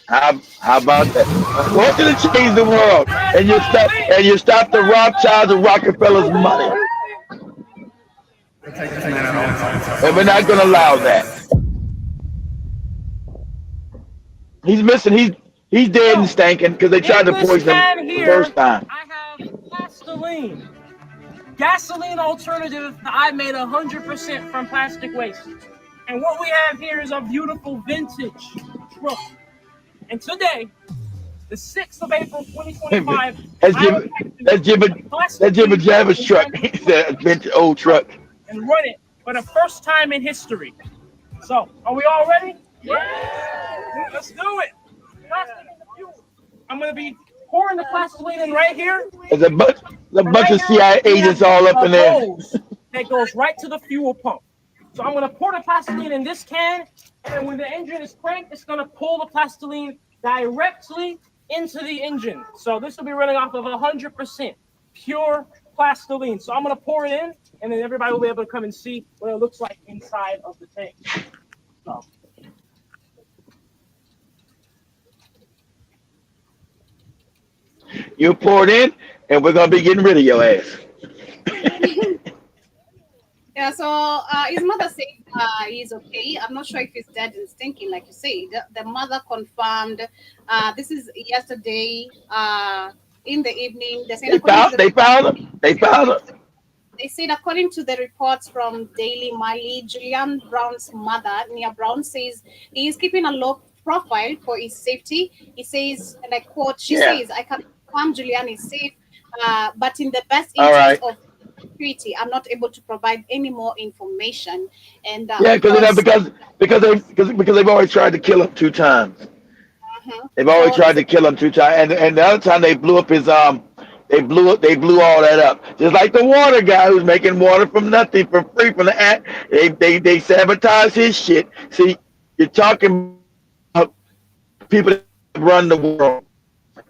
How about that? Want you to change the world, and you stop the Rothschilds and Rockefellers' money, and we're not going to allow that. He's missing. He's dead and stinking because they tried to poison him the first time. I have Plastoline. Gasoline alternative that I made 100% from plastic waste. And what we have here is a beautiful vintage truck. And today, the 6th of April, 2025, That's Jimmy Javis' truck. It's a vintage old truck. and run it for the first time in history. So, are we all ready? Yeah! Let's do it. Plastic in the fuel. I'm going to be pouring the Plastoline in right here. There's a bunch of CIA agents all up in there. That goes right to the fuel pump. So I'm going to pour the Plastoline in this can, and when the engine is cranked, it's going to pull the Plastoline directly into the engine. So this will be running off of 100% pure Plastoline. So I'm going to pour it in, and then everybody will be able to come and see what it looks like inside of the tank. So. You pour it in, and we're going to be getting rid of your ass. Yeah, so his mother said he's okay. I'm not sure if he's dead and stinking, like you said. The mother confirmed. This is yesterday in the evening. They found him. They found him. They said, according to the reports from Daily Mail, Julian Brown's mother, Nia Brown, says he is keeping a low profile for his safety. He says, and I quote, she says, I can confirm Julian is safe, but in the best interest of security, I'm not able to provide any more information. And because they've always tried to kill him 2 times. They've always tried to kill him 2 times, and the other time they blew up his they blew all that up. Just like the water guy who's making water from nothing for free from the act. They sabotage his shit. See, you're talking about people that run the world.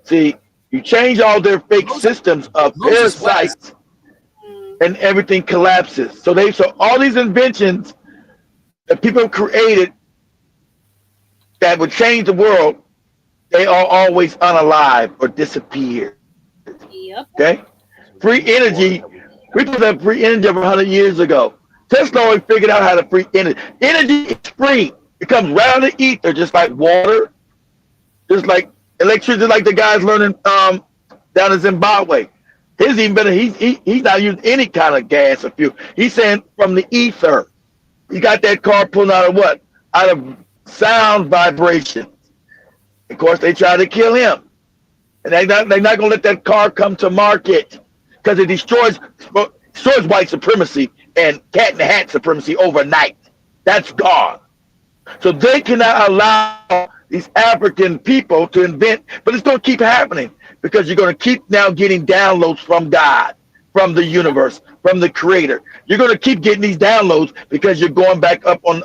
See, you change all their fake systems of parasites, and everything collapses. So all these inventions that people have created that would change the world, they are always unalive or disappear. Yep. Okay? Free energy, we put that free energy over 100 years ago. Tesla always figured out how to free energy. Energy is free. It comes right out of the ether, just like water, just like electricity, like the guys learning down in Zimbabwe. His even better. He's not using any kind of gas or fuel. He's saying from the ether. He got that car pulling out of what? Out of sound vibrations. Of course, they try to kill him, and they're not going to let that car come to market because it destroys white supremacy and cat in the hat supremacy overnight. That's gone. So they cannot allow these African people to invent, but it's going to keep happening because you're going to keep now getting downloads from God, from the universe, from the creator. You're going to keep getting these downloads because you're going back up on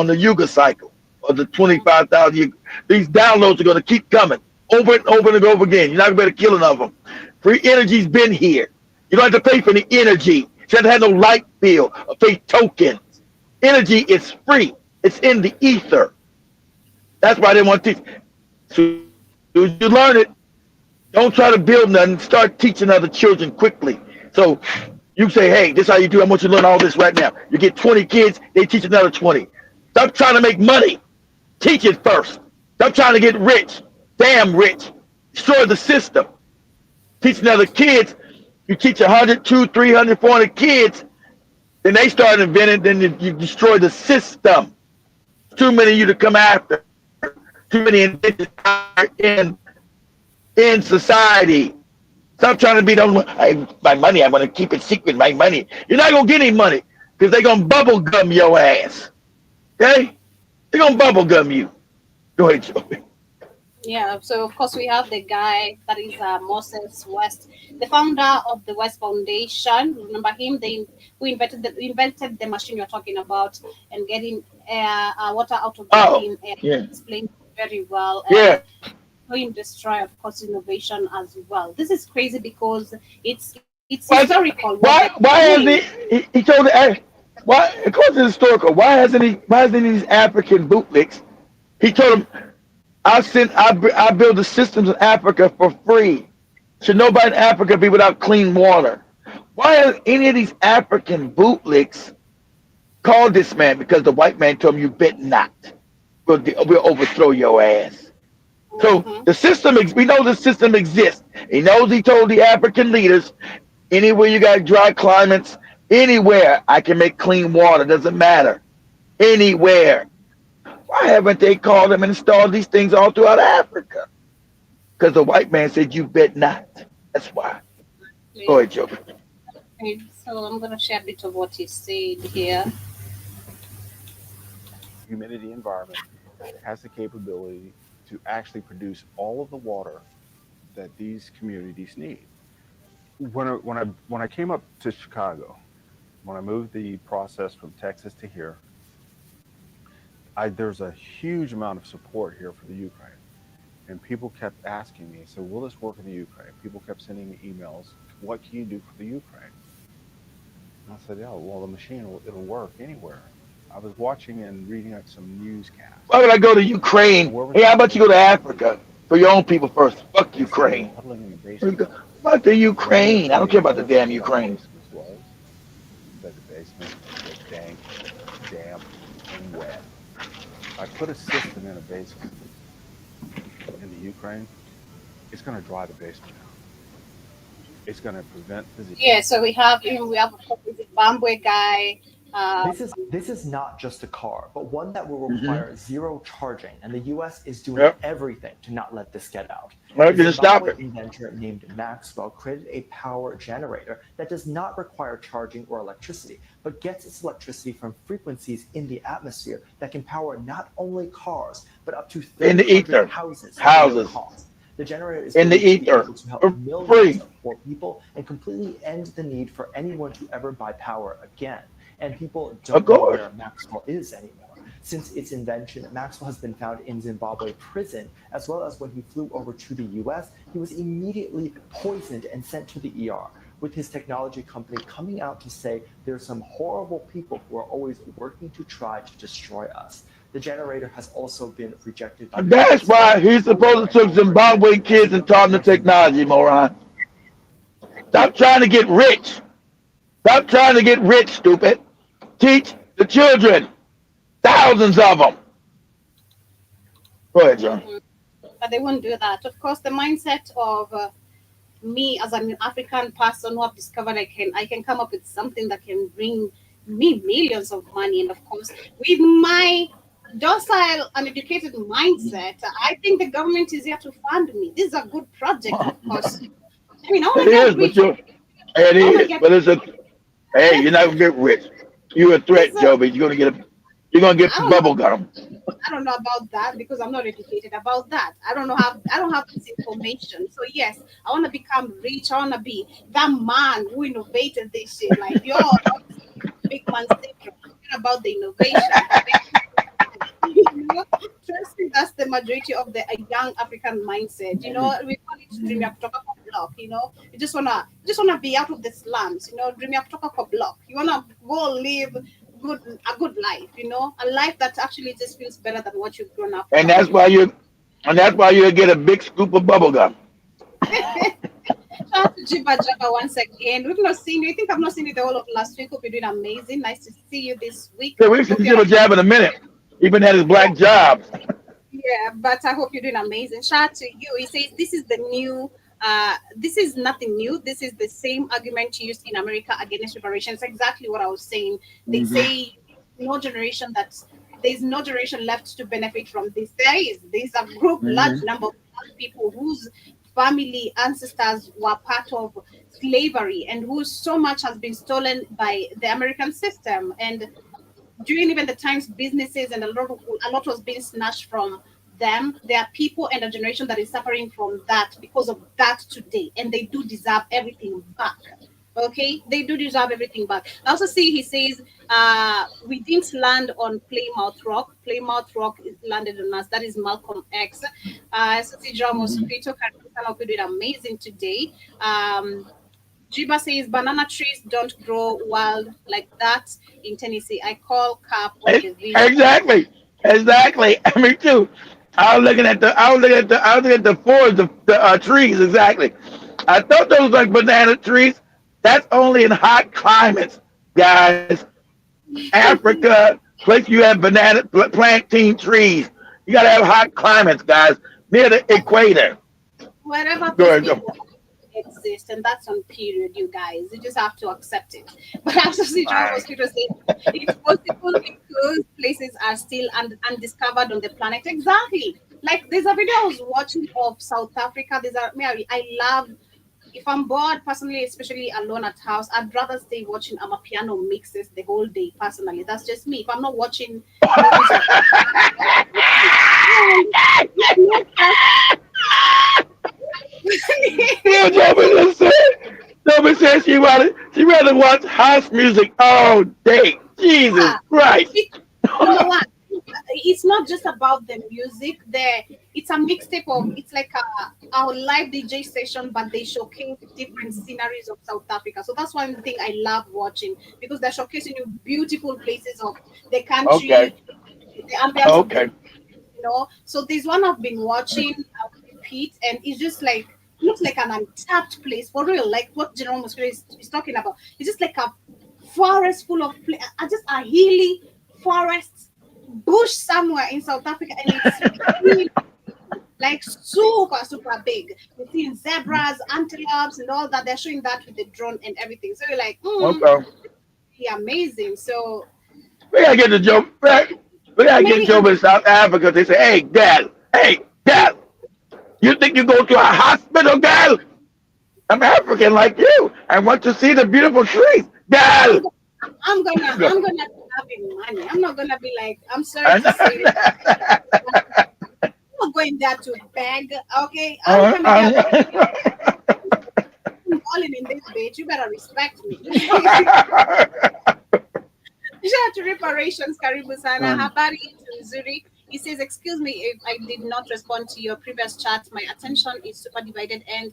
the Yuga cycle. or the 25,000. These downloads are going to keep coming over and over and over again. You're not going to be able to kill enough of them. Free energy's been here. You don't have to pay for any energy. You don't have no light bill or pay tokens. Energy is free. It's in the ether. That's why they want to teach. So as you learn it, don't try to build nothing. Start teaching other children quickly. So you say, hey, this is how you do. I want you to learn all this right now. You get 20 kids, they teach another 20. Stop trying to make money. Teach it first. Stop trying to get rich. Damn rich. Destroy the system. Teach another kids. You teach 100, 200, 300, 400 kids, then they start inventing, then you destroy the system. Too many of you to come after. Too many inventions in society. Stop trying to be my money. I'm going to keep it secret. My money. You're not going to get any money because they're going to bubble gum your ass. Okay? They're going to bubble gum you. Go ahead, Joey. Yeah, so of course we have the guy that is Moses West, the founder of the West Foundation. Remember him? Who invented the machine you're talking about and getting water out of the yeah. Explained very well. Yeah. Going destroy, of course, innovation as well. This is crazy because it's historical. Why hasn't he told the why, of course it's historical. Why hasn't these African bootlicks? He told them, I build the systems in Africa for free. Should nobody in Africa be without clean water? Why has any of these African bootlicks called this man? Because the white man told him, you bet not. We'll overthrow your ass. So the system, we know the system exists. He told the African leaders, anywhere you got dry climates, anywhere I can make clean water, doesn't matter. Anywhere. Why haven't they called them and installed these things all throughout Africa? Because the white man said, you bet not. That's why. Go ahead, Joe. Okay, so I'm going to share a bit of what he said here. Humidity environment has the capability to actually produce all of the water that these communities need. When I came up to Chicago, when I moved the process from Texas to here, there's a huge amount of support here for the Ukraine. And people kept asking me, so will this work in the Ukraine? People kept sending me emails, what can you do for the Ukraine? And I said, yeah, well, the machine, it'll work anywhere. I was watching and reading some newscasts. Why would I go to Ukraine? Hey, how about you go to Africa for your own people first? Fuck Ukraine. Fuck the Ukraine. I don't care about the damn Ukraine. That the basement was dank, damp, and wet. I put a system in a basement in the Ukraine, it's going to dry the basement out. It's going to prevent physical. Yeah, so we have a Zimbabwe guy. This is not just a car, but one that will require zero charging, and the U.S. is doing everything to not let this get out. Just stop it. An inventor named Maxwell created a power generator that does not require charging or electricity, but gets its electricity from frequencies in the atmosphere that can power not only cars, but up to 300 houses. The generator is in the ether to help millions of poor people and completely end the need for anyone to ever buy power again. And people don't know where Maxwell is anymore. Since its invention, Maxwell has been found in Zimbabwe prison, as well as when he flew over to the US, he was immediately poisoned and sent to the ER, with his technology company coming out to say there's some horrible people who are always working to try to destroy us. The generator has also been rejected by That's why he's supposed to take Zimbabwe kids and taught them the technology, moron. Stop trying to get rich. Stop trying to get rich, stupid. Teach the children. Thousands of them. Go ahead, John. But they won't do that. Of course, the mindset of me as an African person who have discovered I can come up with something that can bring me millions of money. And of course, with my docile and educated mindset, I think the government is here to fund me. This is a good project, of course. I mean, hey, you're not gonna get rich. You're a threat, Joby. You're gonna get bubble gum. I don't know about that because I'm not educated about that. I don't have this information. So yes, I want to become rich. I want to be that man who innovated this shit. Like you're big man syndrome. About the innovation. Trust me, that's the majority of the young African mindset. You know, we call it dream ya kutoka kwa block. You know, you just wanna be out of the slums. You know, dream ya kutoka kwa block. You wanna go live a good life. You know, a life that actually just feels better than what you've grown up And from. that's why you get a big scoop of bubble gum. Shout out to Jiba Jaba once again. We've not seen you. I think I've not seen you the whole of last week. Hope you're doing amazing. Nice to see you this week. Yeah, we should Hope give you're a jab in a minute. Even at his black job. Yeah, but I hope you're doing amazing. Shout out to you. He says this is the new. This is nothing new. This is the same argument used in America against reparations. Exactly what I was saying. They say no generation that there's no generation left to benefit from this. There's a group, large number of black people whose family ancestors were part of slavery and whose so much has been stolen by the American system. And during even the times businesses and a lot was being snatched from them, there are people and a generation that is suffering from that because of that today, and they do deserve everything back. Okay, they do deserve everything back. I also see he says we didn't land on Plymouth Rock. Plymouth Rock landed on us. That is Malcolm X. Sasi Ramos, Peter Carlos did amazing today. Jiba says banana trees don't grow wild like that in Tennessee. I call cap on the video. Exactly. Me too. I was looking at the forest, the trees. Exactly. I thought those were like banana trees. That's only in hot climates, guys. Africa, place you have plantain trees. You gotta have hot climates, guys, near the equator. Wherever Go those ahead, go. people exist, and that's on period, you guys. You just have to accept it. But after John Mosquito said it's possible because places are still undiscovered on the planet. Exactly. Like there's a video I was watching of South Africa. I love if I'm bored personally, especially alone at house, I'd rather stay watching Amapiano mixes the whole day. Personally, that's just me. If I'm not watching movies, Yeah, Toby said she rather watch house music all day. Jesus yeah, Christ. number one, it's not just about the music. It's a mixtape of it's like our live DJ session, but they showcase different sceneries of South Africa. So that's one thing I love watching because they're showcasing you beautiful places of the Okay. country, the ambience of the Okay. So there's one I've been watching repeat, and it's just like looks like an untapped place for real, like what General Mosquito is talking about. It's just like a forest full of just a hilly forest bush somewhere in South Africa, and it's really like super big. You're seeing zebras, antelopes, and all that. They're showing that with the drone and everything. So you're like, Okay. yeah, amazing. So We gotta get the joke. We gotta get maybe Joe in South Africa. They say, hey, gal, you think you go to a hospital, gal? I'm African like you. I want to see the beautiful trees. Gal. I'm gonna be having money. I'm not gonna be like, I'm sorry to say it. I'm not going there to beg. Okay, I'm coming there. I'm calling in this bitch. You better respect me. Shout out to reparations, Karibu Sana. Habari to Zuri. He says, excuse me if I did not respond to your previous chat. My attention is super divided and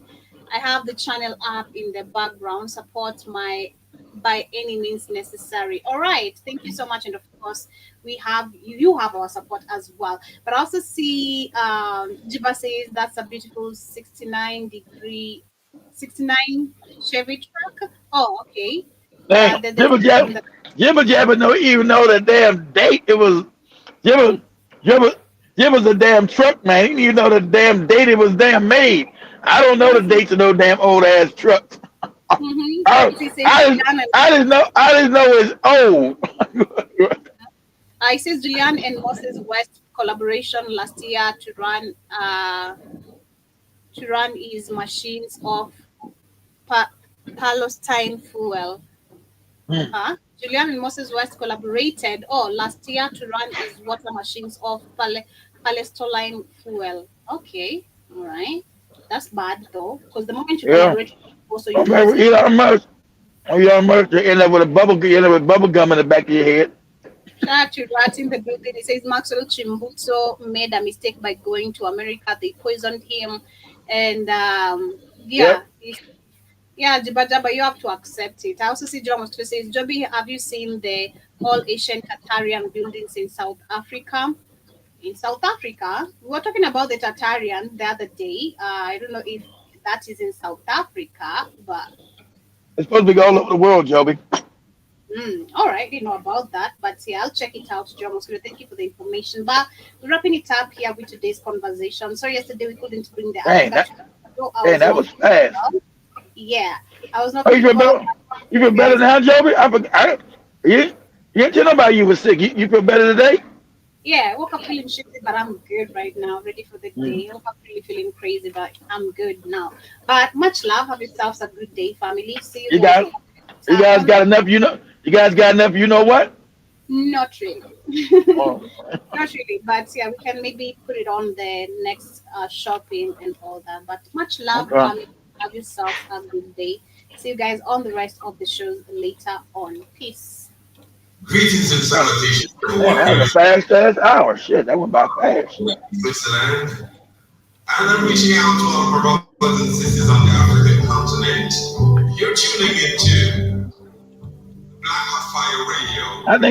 I have the channel up in the background. Support my by any means necessary. All right. Thank you so much. And of course, you have our support as well. But I also see Jiba says that's a beautiful 69 Chevy truck. Oh, okay. Damn, There's something that Jibba Jabba no even know the damn date. It was Jibba Jibba Jibba's a damn truck man. He didn't even know the damn date it was damn made. I don't know the dates of those damn old ass trucks. I, I didn't know it's old. It says Julian and Moses West collaboration last year to run his machines off Palestine fuel. Julian and Moses West collaborated last year to run his water machines off Palestine fuel. Okay, all right. That's bad though, because the moment you collaborate, also you Elon Musk, you end up with bubble gum in the back of your head. Shout out to Rat in the building. It says Maxwell Chimbuso made a mistake by going to America. They poisoned him. And yeah, Yep. yeah, Jibba you have to accept it. I also see John Mosquito says, Joby, have you seen the all Asian Tatarian buildings in South Africa? In South Africa, we were talking about the Tatarian the other day. I don't know if that is in South Africa, but It's supposed to be all over the world, Joby. all right, didn't know about that, but yeah, I'll check it out, John Mosquito. Thank you for the information. But we're wrapping it up here with today's conversation. So yesterday we couldn't bring the Dang, agenda. that, So I dang, was that not was fast. yeah, I was not Oh, you feeling feel well. better? You feel You better guys, now, Joby? You, you didn't tell nobody you were sick. You feel better today? yeah, I woke up feeling shitty, but I'm good right now, ready for the day. I woke up really feeling crazy, but I'm good now. But much love. Have yourselves a good day, family. See you You guys got, you guys on got enough. You know, you guys got enough. You know what? not really. Oh, Not really, but yeah, we can maybe put it on the next shopping and all that. But much love, okay. family. Have yourselves a good day. See you guys on the rest of the shows later on. Peace. Greetings and salutations, Man, everyone. that Here was a is fast ass hour. Shit, that went by fast. Switzerland, and I'm reaching out to all of our brothers and sisters on the African continent. You're tuning into Black Hot Fire Radio. I think.